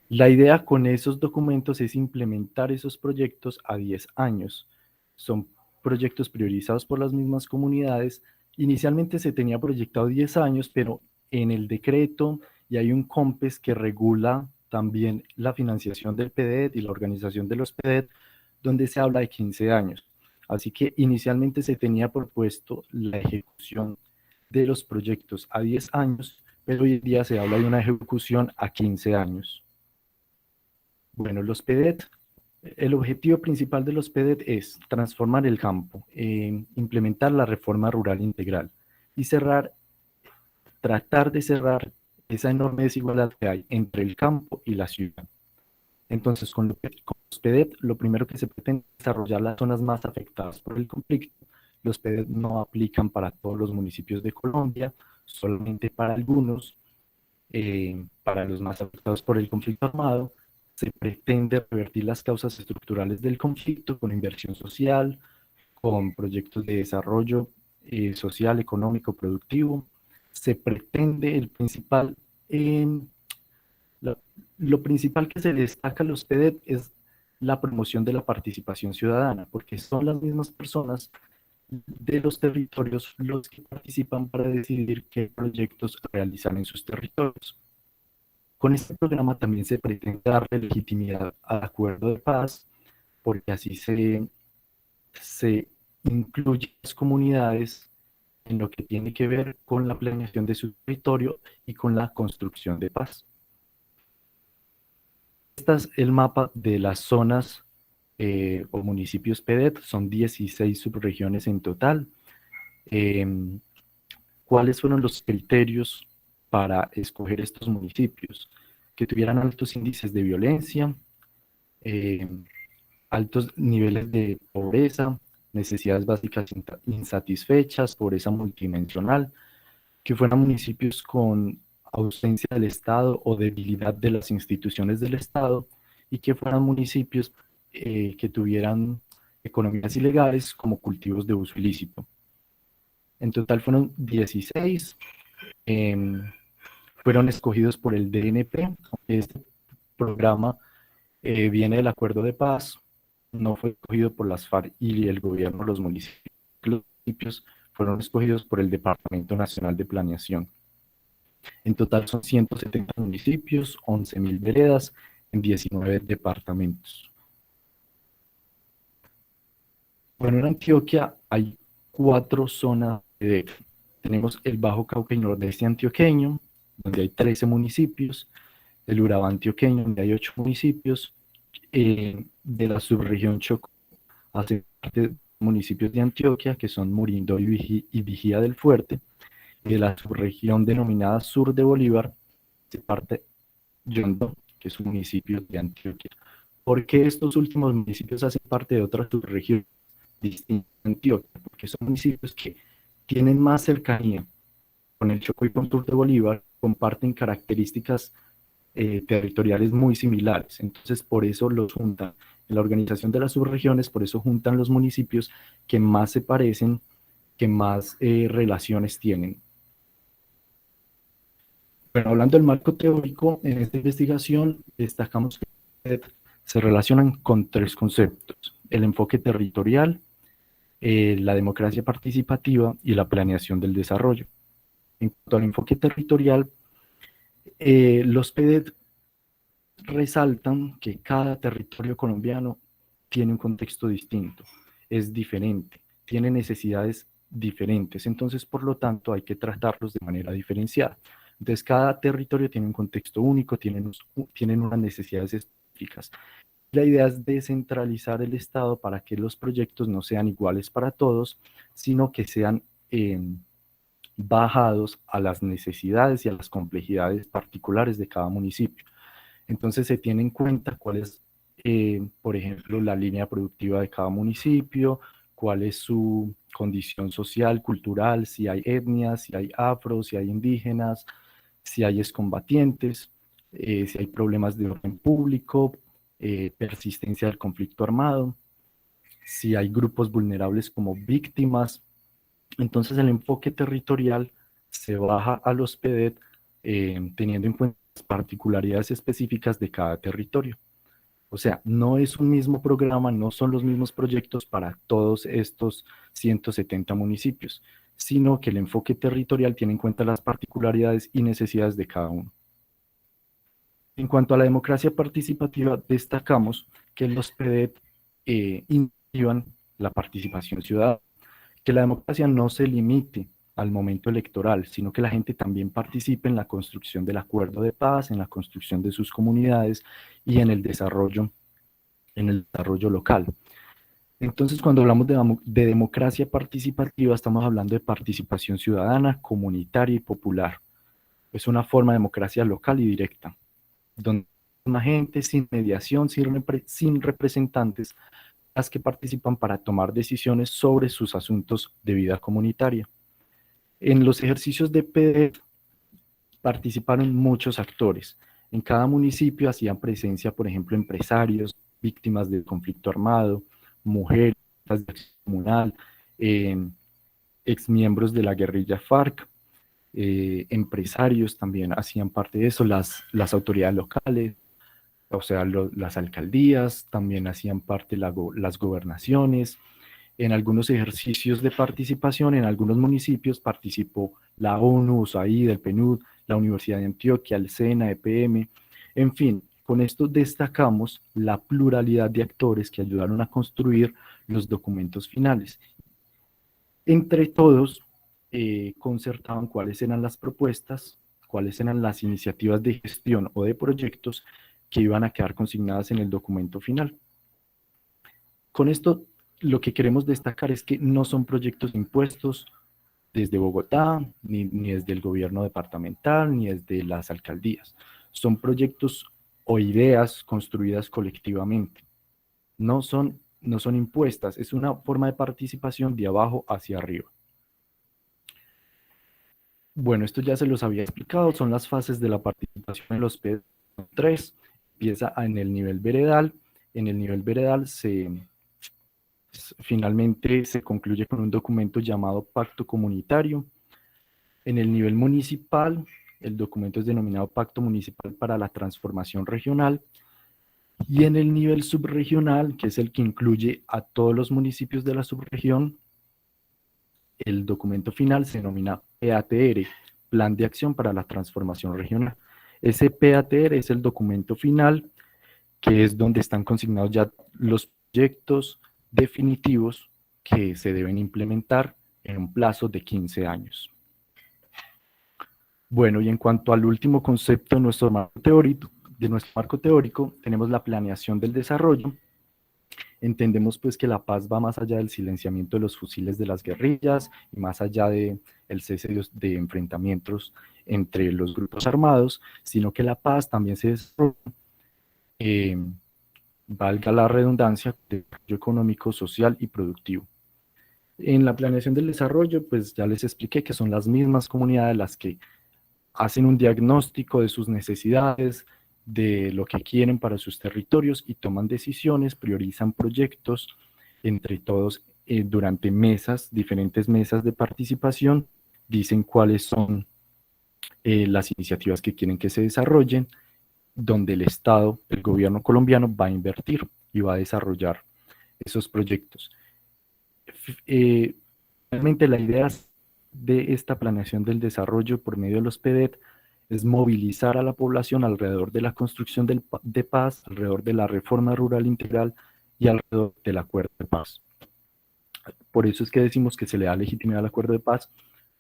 La idea con esos documentos es implementar esos proyectos a 10 años. Son proyectos priorizados por las mismas comunidades. Inicialmente se tenía proyectado 10 años, pero en el decreto, y hay un COMPES que regula también la financiación del PDET y la organización de los PDET, donde se habla de 15 años. Así que inicialmente se tenía propuesto la ejecución de los proyectos a 10 años, pero hoy en día se habla de una ejecución a 15 años. Bueno, los PDET, el objetivo principal de los PDET es transformar el campo, implementar la reforma rural integral y tratar de cerrar esa enorme desigualdad que hay entre el campo y la ciudad. Entonces, con los PDET, lo primero que se pretende es desarrollar las zonas más afectadas por el conflicto. Los PDET no aplican para todos los municipios de Colombia, solamente para algunos, para los más afectados por el conflicto armado. se pretende revertir las causas estructurales del conflicto con inversión social, con proyectos de desarrollo social, económico, productivo. Se pretende em, lo, lo principal que se destaca a los PDEP es la promoción de la participación ciudadana, porque son las mismas personas de los territorios los que participan para decidir qué proyectos realizar en sus territorios. Con este programa también se pretende darle legitimidad al acuerdo de paz, porque así se incluye las comunidades en lo que tiene que ver con la planeación de su territorio y con la construcción de paz. Este es el mapa de las zonas o municipios PEDET, son 16 subregiones en total. ¿Cuáles fueron los criterios para escoger estos municipios? Que tuvieran altos índices de violencia, eh, altos niveles de pobreza, necesidades básicas insatisfechas, pobreza multidimensional, que fueran municipios con ausencia del Estado o debilidad de las instituciones del Estado, y que fueran municipios que tuvieran economías ilegales como cultivos de uso ilícito. En total fueron 16, fueron escogidos por el DNP, aunque este programa viene del Acuerdo de Paz, no fue escogido por las FARC y el gobierno de los municipios. Los municipios fueron escogidos por el Departamento Nacional de Planeación. En total son 170 municipios, 11.000 veredas en 19 departamentos. Bueno, en Antioquia hay 4 zonas de... Tenemos el Bajo Cauca y Nordeste antioqueño, donde hay 13 municipios, el Urabá antioqueño, donde hay 8 municipios, de la subregión Chocó, hace parte de municipios de Antioquia, que son Murindo y Vigía del Fuerte, y de la subregión denominada Sur de Bolívar, se parte Yondó, que es un municipio de Antioquia. ¿Por qué estos últimos municipios hacen parte de otras subregiones distintas de Antioquia? Porque son municipios que tienen más cercanía con el Chocó y con Sur de Bolívar, comparten características territoriales muy similares. Entonces, por eso los juntan. En la organización de las subregiones, por eso juntan los municipios que más se parecen, que más relaciones tienen. Bueno, hablando del marco teórico, en esta investigación destacamos que se relacionan con 3 conceptos: el enfoque territorial, la democracia participativa y la planeación del desarrollo. En cuanto al enfoque territorial, los PEDET resaltan que cada territorio colombiano tiene un contexto distinto, es diferente, tiene necesidades diferentes, entonces por lo tanto hay que tratarlos de manera diferenciada. Entonces cada territorio tiene un contexto único, tienen unas necesidades específicas. La idea es descentralizar el Estado para que los proyectos no sean iguales para todos, sino que sean bajados a las necesidades y a las complejidades particulares de cada municipio. Entonces se tiene en cuenta cuál es, por ejemplo, la línea productiva de cada municipio, cuál es su condición social, cultural, si hay etnias, si hay afros, si hay indígenas, si hay excombatientes, si hay problemas de orden público, persistencia del conflicto armado, si hay grupos vulnerables como víctimas. Entonces el enfoque territorial se baja a los PEDET teniendo en cuenta las particularidades específicas de cada territorio. O sea, no es un mismo programa, no son los mismos proyectos para todos estos 170 municipios, sino que el enfoque territorial tiene en cuenta las particularidades y necesidades de cada uno. En cuanto a la democracia participativa, destacamos que los PEDET incentivan la participación ciudadana, que la democracia no se limite al momento electoral, sino que la gente también participe en la construcción del acuerdo de paz, en la construcción de sus comunidades y en el desarrollo local. Entonces, cuando hablamos de democracia participativa, estamos hablando de participación ciudadana, comunitaria y popular. Es una forma de democracia local y directa, donde una gente sin mediación, sin representantes, las que participan para tomar decisiones sobre sus asuntos de vida comunitaria. En los ejercicios de PEDET participaron muchos actores. En cada municipio hacían presencia, por ejemplo, empresarios, víctimas del conflicto armado, mujeres de acción comunal, exmiembros de la guerrilla FARC, empresarios también hacían parte de eso, las autoridades locales, o sea, las alcaldías también hacían parte, las gobernaciones. En algunos ejercicios de participación, en algunos municipios participó la ONU, USAID, el PNUD, la Universidad de Antioquia, el SENA, EPM, en fin. Con esto destacamos la pluralidad de actores que ayudaron a construir los documentos finales. Entre todos, concertaban cuáles eran las propuestas, cuáles eran las iniciativas de gestión o de proyectos que iban a quedar consignadas en el documento final. Con esto, lo que queremos destacar es que no son proyectos impuestos desde Bogotá, ni desde el gobierno departamental, ni desde las alcaldías. Son proyectos o ideas construidas colectivamente. No son impuestas, es una forma de participación de abajo hacia arriba. Bueno, esto ya se los había explicado, son las fases de la participación en los PD3. Empieza en el nivel veredal. En el nivel veredal finalmente se concluye con un documento llamado Pacto Comunitario. En el nivel municipal, el documento es denominado Pacto Municipal para la Transformación Regional. Y en el nivel subregional, que es el que incluye a todos los municipios de la subregión, el documento final se denomina PATR, Plan de Acción para la Transformación Regional. Ese PATR es el documento final, que es donde están consignados ya los proyectos definitivos que se deben implementar en un plazo de 15 años. Bueno, y en cuanto al último concepto de nuestro marco teórico, tenemos la planeación del desarrollo. Entendemos pues que la paz va más allá del silenciamiento de los fusiles de las guerrillas y más allá del cese de enfrentamientos entre los grupos armados, sino que la paz también se desarrolla, valga la redundancia, de desarrollo económico, social y productivo. En la planeación del desarrollo, pues ya les expliqué que son las mismas comunidades las que hacen un diagnóstico de sus necesidades, de lo que quieren para sus territorios y toman decisiones, priorizan proyectos entre todos durante diferentes mesas de participación, dicen cuáles son las iniciativas que quieren que se desarrollen, donde el Estado, el gobierno colombiano va a invertir y va a desarrollar esos proyectos. Realmente la idea de esta planeación del desarrollo por medio de los PDET es movilizar a la población alrededor de la construcción de paz, alrededor de la reforma rural integral y alrededor del acuerdo de paz. Por eso es que decimos que se le da legitimidad al acuerdo de paz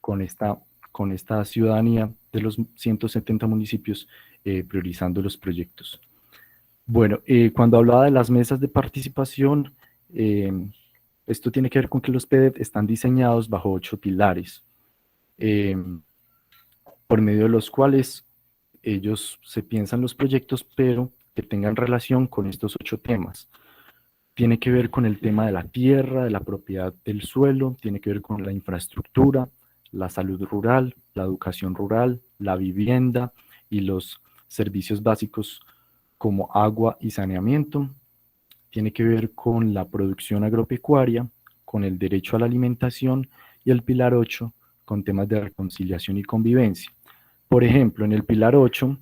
con esta ciudadanía de los 170 municipios priorizando los proyectos. Bueno, cuando hablaba de las mesas de participación, esto tiene que ver con que los PDET están diseñados bajo 8 pilares, por medio de los cuales ellos se piensan los proyectos, pero que tengan relación con estos 8 temas. Tiene que ver con el tema de la tierra, de la propiedad del suelo, tiene que ver con la infraestructura, la salud rural, la educación rural, la vivienda y los servicios básicos como agua y saneamiento. Tiene que ver con la producción agropecuaria, con el derecho a la alimentación y el pilar 8 con temas de reconciliación y convivencia. Por ejemplo, en el pilar 8,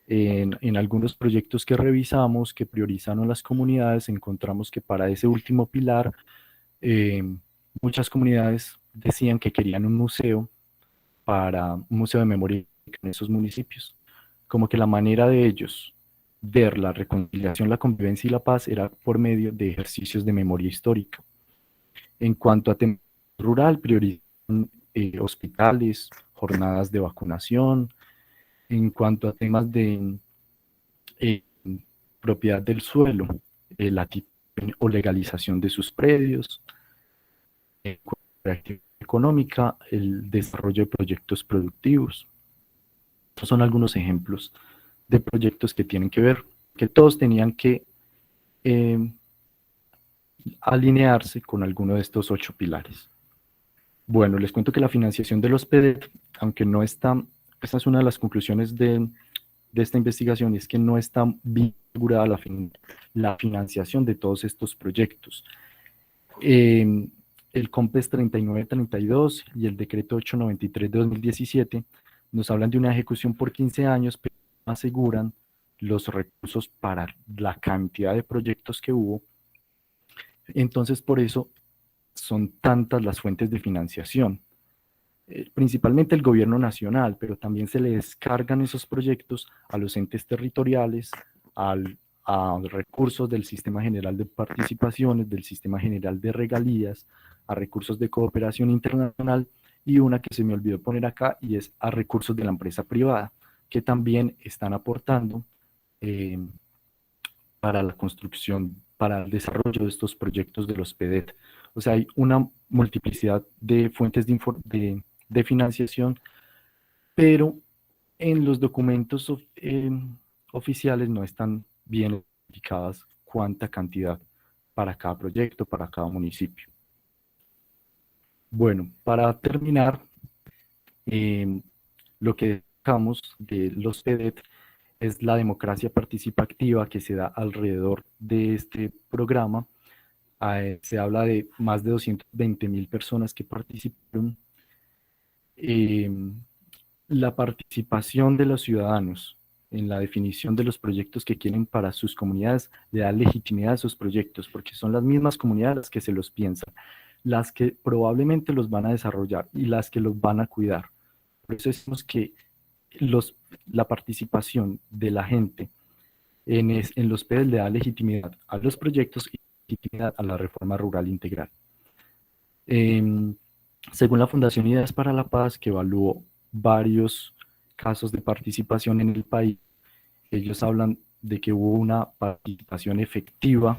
en algunos proyectos que revisamos, que priorizaron las comunidades, encontramos que para ese último pilar, muchas comunidades decían que querían un museo de memoria en esos municipios. Como que la manera de ellos ver la reconciliación, la convivencia y la paz era por medio de ejercicios de memoria histórica. En cuanto a tema rural, priorizan hospitales, jornadas de vacunación. En cuanto a temas de propiedad del suelo, la titulación o legalización de sus predios. En cuanto a la actividad económica, el desarrollo de proyectos productivos. Estos son algunos ejemplos de proyectos que tienen que ver, que todos tenían que alinearse con alguno de estos 8 pilares. Bueno, les cuento que la financiación de los PDET, aunque no está, esta es una de las conclusiones de de esta investigación es que no está bien asegurada la financiación de todos estos proyectos. El COMPES 3932 y el decreto 893 de 2017 nos hablan de una ejecución por 15 años, pero no aseguran los recursos para la cantidad de proyectos que hubo. Entonces, por eso son tantas las fuentes de financiación. Principalmente el gobierno nacional, pero también se le descargan esos proyectos a los entes territoriales, a recursos del Sistema General de Participaciones, del Sistema General de Regalías, a recursos de cooperación internacional y una que se me olvidó poner acá y es a recursos de la empresa privada, que también están aportando para la construcción, para el desarrollo de estos proyectos de los PEDET. O sea, hay una multiplicidad de fuentes de financiación, pero en los documentos oficiales no están bien indicadas cuánta cantidad para cada proyecto, para cada municipio. Bueno, para terminar, lo que destacamos de los PEDET es la democracia participativa que se da alrededor de este programa. Se habla de más de 220.000 personas que participaron. La participación de los ciudadanos en la definición de los proyectos que quieren para sus comunidades le da legitimidad a esos proyectos, porque son las mismas comunidades las que se los piensan, las que probablemente los van a desarrollar y las que los van a cuidar. Por eso decimos que la participación de la gente en los PEDES le da legitimidad a los proyectos y legitimidad a la reforma rural integral. Según la Fundación Ideas para la Paz, que evaluó varios casos de participación en el país, ellos hablan de que hubo una participación efectiva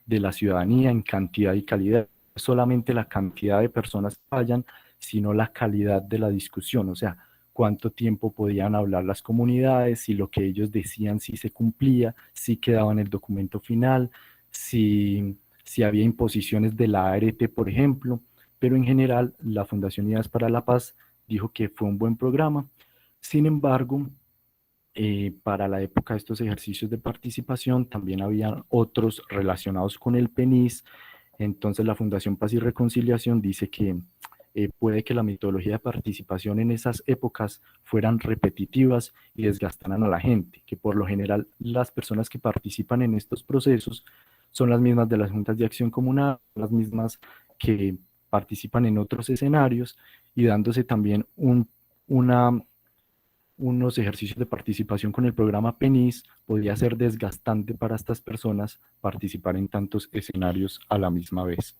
de la ciudadanía en cantidad y calidad. No solamente la cantidad de personas que vayan, sino la calidad de la discusión, o sea, cuánto tiempo podían hablar las comunidades, si lo que ellos decían sí se cumplía, si quedaba en el documento final, si había imposiciones de la ART, por ejemplo. Pero en general, la Fundación Ideas para la Paz dijo que fue un buen programa. Sin embargo, para la época de estos ejercicios de participación también había otros relacionados con el PENIS. Entonces la Fundación Paz y Reconciliación dice que puede que la metodología de participación en esas épocas fueran repetitivas y desgastaran a la gente, que por lo general las personas que participan en estos procesos son las mismas de las juntas de acción comunal, las mismas que participan en otros escenarios y dándose también unos ejercicios de participación con el programa PENIS, podría ser desgastante para estas personas participar en tantos escenarios a la misma vez.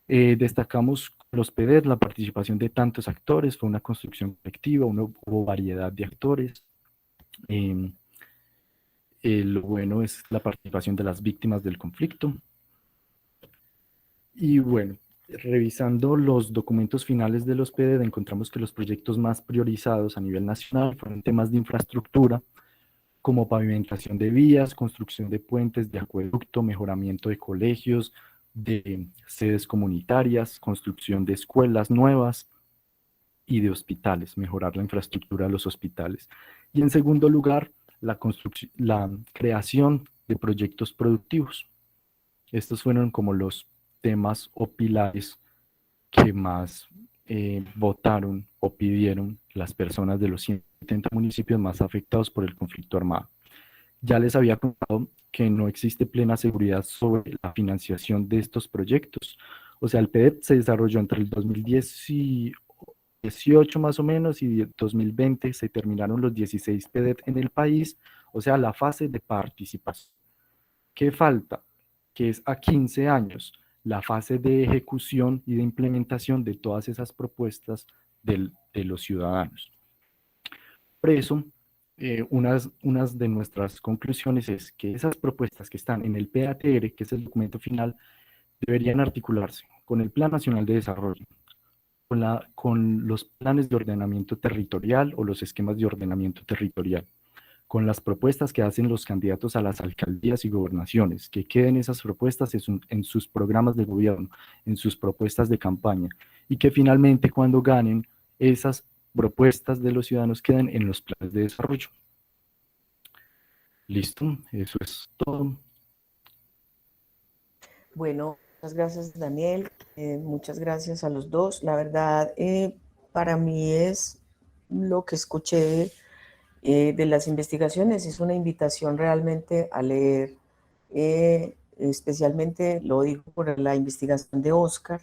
Destacamos los PEDET, la participación de tantos actores, fue una construcción colectiva, hubo variedad de actores. Lo bueno es la participación de las víctimas del conflicto. Y bueno, revisando los documentos finales de los PEDET, encontramos que los proyectos más priorizados a nivel nacional fueron temas de infraestructura, como pavimentación de vías, construcción de puentes, de acueducto, mejoramiento de colegios, de sedes comunitarias, construcción de escuelas nuevas y de hospitales, mejorar la infraestructura de los hospitales. Y en segundo lugar, la creación de proyectos productivos. Estos fueron como los temas o pilares que más votaron o pidieron las personas de los 170 municipios más afectados por el conflicto armado. Ya les había contado que no existe plena seguridad sobre la financiación de estos proyectos. O sea, el PEDET se desarrolló entre el 2018 más o menos y el 2020 se terminaron los 16 PEDET en el país, o sea, la fase de participación. ¿Qué falta? Que es a 15 años la fase de ejecución y de implementación de todas esas propuestas de los ciudadanos. Por eso, unas de nuestras conclusiones es que esas propuestas que están en el PATR, que es el documento final, deberían articularse con el Plan Nacional de Desarrollo, con los planes de ordenamiento territorial o los esquemas de ordenamiento territorial, con las propuestas que hacen los candidatos a las alcaldías y gobernaciones, que queden esas propuestas en sus programas de gobierno, en sus propuestas de campaña, y que finalmente cuando ganen esas propuestas de los ciudadanos queden en los planes de desarrollo. Listo, eso es todo. Bueno, muchas gracias, Daniel. Muchas gracias a los dos. La verdad, para mí es lo que escuché de las investigaciones, es una invitación realmente a leer, especialmente lo digo por la investigación de Oscar,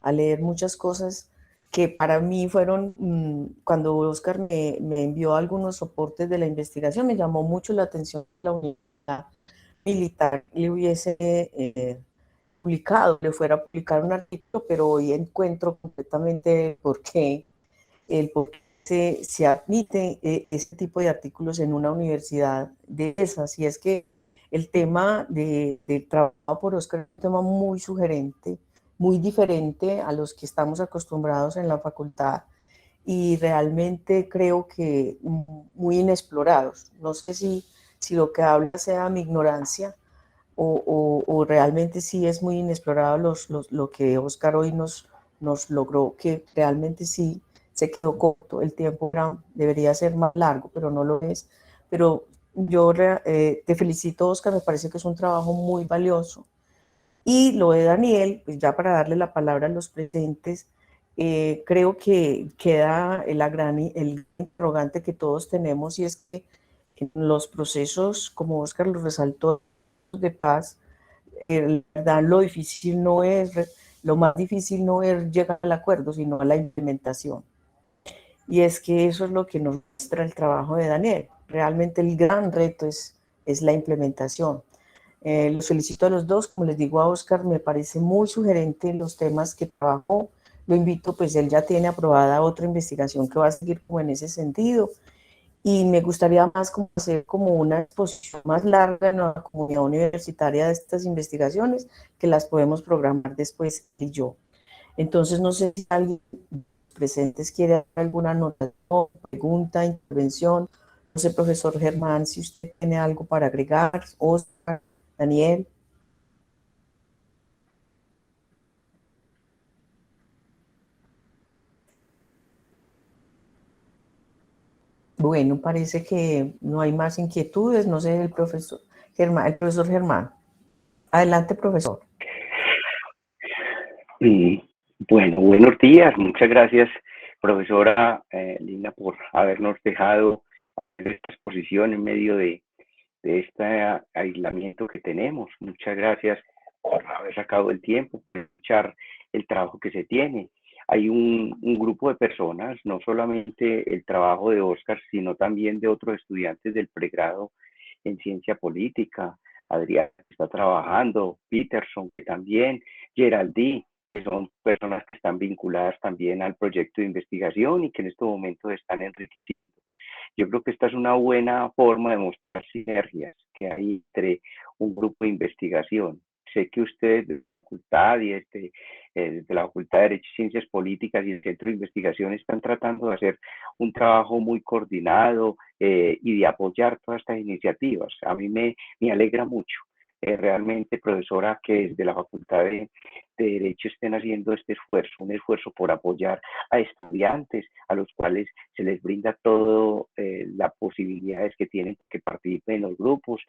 a leer muchas cosas que para mí fueron, cuando Oscar me envió algunos soportes de la investigación, me llamó mucho la atención la unidad militar le hubiese publicado, le fuera a publicar un artículo, pero hoy encuentro completamente por qué se admite este tipo de artículos en una universidad de esas. Y es que el tema de trabajo por Oscar es un tema muy sugerente, muy diferente a los que estamos acostumbrados en la facultad y realmente creo que muy inexplorados. No sé si lo que habla sea mi ignorancia o realmente sí es muy inexplorado lo que Oscar hoy nos logró, que realmente sí se quedó corto, el tiempo debería ser más largo, pero no lo es. Pero yo te felicito, Oscar, me parece que es un trabajo muy valioso. Y lo de Daniel, pues ya para darle la palabra a los presentes, creo que queda el interrogante que todos tenemos y es que en los procesos, como Oscar lo resaltó, de paz, la verdad lo más difícil no es llegar al acuerdo, sino a la implementación. Y es que eso es lo que nos muestra el trabajo de Daniel. Realmente el gran reto es la implementación. Los felicito a los dos, como les digo a Oscar, me parece muy sugerente los temas que trabajó. Lo invito, pues él ya tiene aprobada otra investigación que va a seguir como en ese sentido y me gustaría más como hacer como una exposición más larga en la comunidad universitaria de estas investigaciones que las podemos programar después y yo. Entonces no sé si alguien presentes quiere hacer alguna anotación, pregunta, intervención. No sé, profesor Germán, si usted tiene algo para agregar, Oscar, Daniel. Bueno, parece que no hay más inquietudes. No sé, el profesor Germán. Adelante, profesor. Mm, Bueno, buenos días. Muchas gracias, profesora Lina, por habernos dejado hacer esta exposición en medio de este aislamiento que tenemos. Muchas gracias por haber sacado el tiempo, por escuchar el trabajo que se tiene. Hay un grupo de personas, no solamente el trabajo de Oscar, sino también de otros estudiantes del pregrado en ciencia política. Adrián que está trabajando, Peterson que también, Geraldine, que son personas que están vinculadas también al proyecto de investigación y que en estos momentos están enriqueciendo. Yo creo que esta es una buena forma de mostrar sinergias que hay entre un grupo de investigación. Sé que ustedes de la facultad y de la Facultad de Derecho y Ciencias Políticas y el Centro de Investigación están tratando de hacer un trabajo muy coordinado y de apoyar todas estas iniciativas. A mí me alegra mucho. Realmente, profesora, que desde la Facultad de Derecho estén haciendo este esfuerzo, un esfuerzo por apoyar a estudiantes a los cuales se les brinda todas las posibilidades que tienen que participen en los grupos.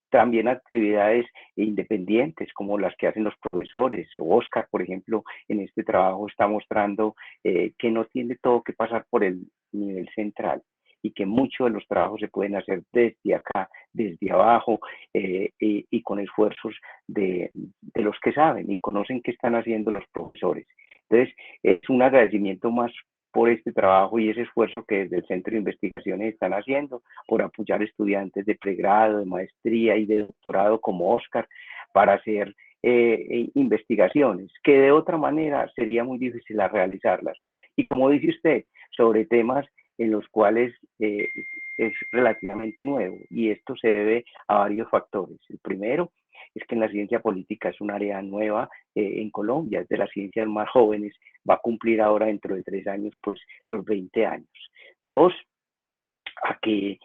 También actividades independientes como las que hacen los profesores. Oscar, por ejemplo, en este trabajo está mostrando que no tiene todo que pasar por el nivel central y que muchos de los trabajos se pueden hacer desde acá, desde abajo, y con esfuerzos de los que saben y conocen qué están haciendo los profesores. Entonces, es un agradecimiento más por este trabajo y ese esfuerzo que desde el Centro de Investigaciones están haciendo por apoyar estudiantes de pregrado, de maestría y de doctorado como Oscar para hacer investigaciones que de otra manera sería muy difícil a realizarlas. Y como dice usted, sobre temas en los cuales es relativamente nuevo y esto se debe a varios factores. El primero es que en la ciencia política es un área nueva en Colombia, es de las ciencias más jóvenes, va a cumplir ahora dentro de 3 años pues los 20 años. Dos, a que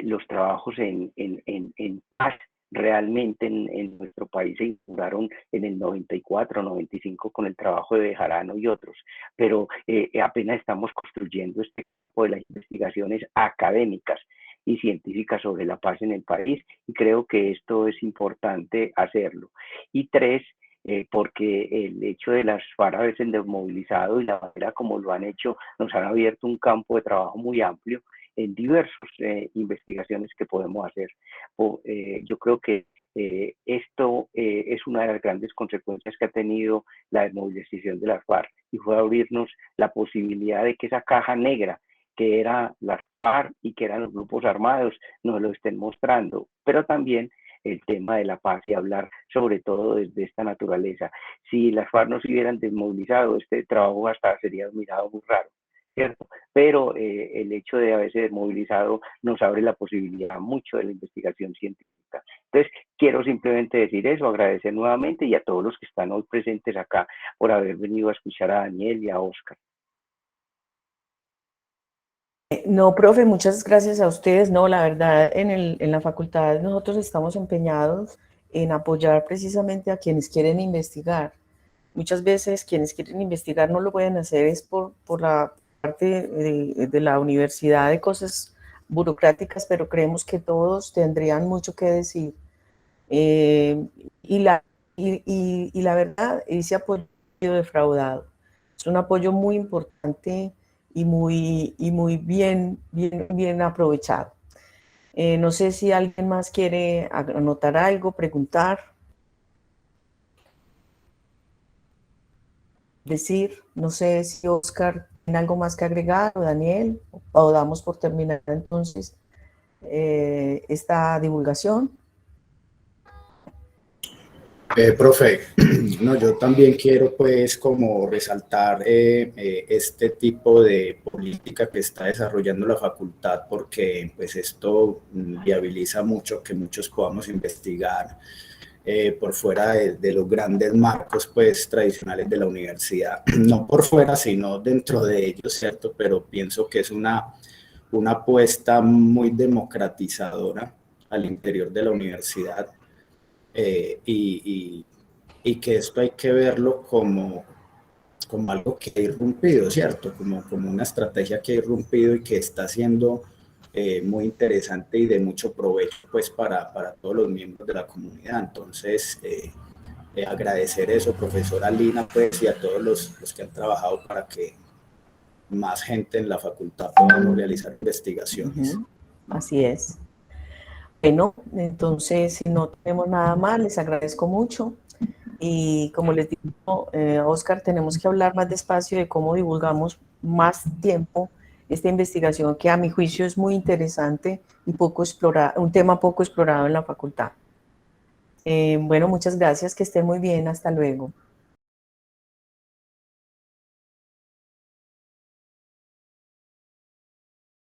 los trabajos en paz realmente en nuestro país se inauguraron en el 94, 95 con el trabajo de Bejarano y otros, pero apenas estamos construyendo este tipo de las investigaciones académicas y científica sobre la paz en el país, y creo que esto es importante hacerlo. Y tres, porque el hecho de las FARC haberse desmovilizado y la manera como lo han hecho nos han abierto un campo de trabajo muy amplio en diversas investigaciones que podemos hacer. Yo creo que esto es una de las grandes consecuencias que ha tenido la desmovilización de las FARC, y fue abrirnos la posibilidad de que esa caja negra que era las FARC y que eran los grupos armados nos lo estén mostrando, pero también el tema de la paz y hablar sobre todo desde esta naturaleza. Si las FARC no se hubieran desmovilizado, este trabajo hasta sería mirado muy raro, ¿cierto? Pero el hecho de haberse desmovilizado nos abre la posibilidad mucho de la investigación científica. Entonces, quiero simplemente decir eso, agradecer nuevamente y a todos los que están hoy presentes acá por haber venido a escuchar a Daniel y a Oscar. No, profe, muchas gracias a ustedes. No, la verdad, en la facultad nosotros estamos empeñados en apoyar precisamente a quienes quieren investigar. Muchas veces quienes quieren investigar no lo pueden hacer es por la parte de la universidad, de cosas burocráticas, pero creemos que todos tendrían mucho que decir. Y la verdad, ese apoyo ha sido defraudado. Es un apoyo muy importante y muy bien aprovechado. No sé si alguien más quiere anotar algo, preguntar, decir. No sé si Oscar tiene algo más que agregar, o Daniel, o damos por terminar entonces esta divulgación. Profe, no, yo también quiero pues como resaltar este tipo de política que está desarrollando la facultad, porque pues esto viabiliza mucho que muchos podamos investigar por fuera de los grandes marcos pues tradicionales de la universidad, no por fuera sino dentro de ellos, ¿cierto? Pero pienso que es una apuesta muy democratizadora al interior de la universidad. Y que esto hay que verlo como algo que ha irrumpido, ¿cierto? Como una estrategia que ha irrumpido y que está siendo muy interesante y de mucho provecho pues para todos los miembros de la comunidad. Entonces, agradecer eso, profesora Lina, pues, y a todos los que han trabajado para que más gente en la facultad podamos realizar investigaciones. Así es. Bueno, entonces, si no tenemos nada más, les agradezco mucho. Y como les digo, Oscar, tenemos que hablar más despacio de cómo divulgamos más tiempo esta investigación, que a mi juicio es muy interesante y poco explorada, un tema poco explorado en la facultad. Bueno, muchas gracias, que estén muy bien, hasta luego.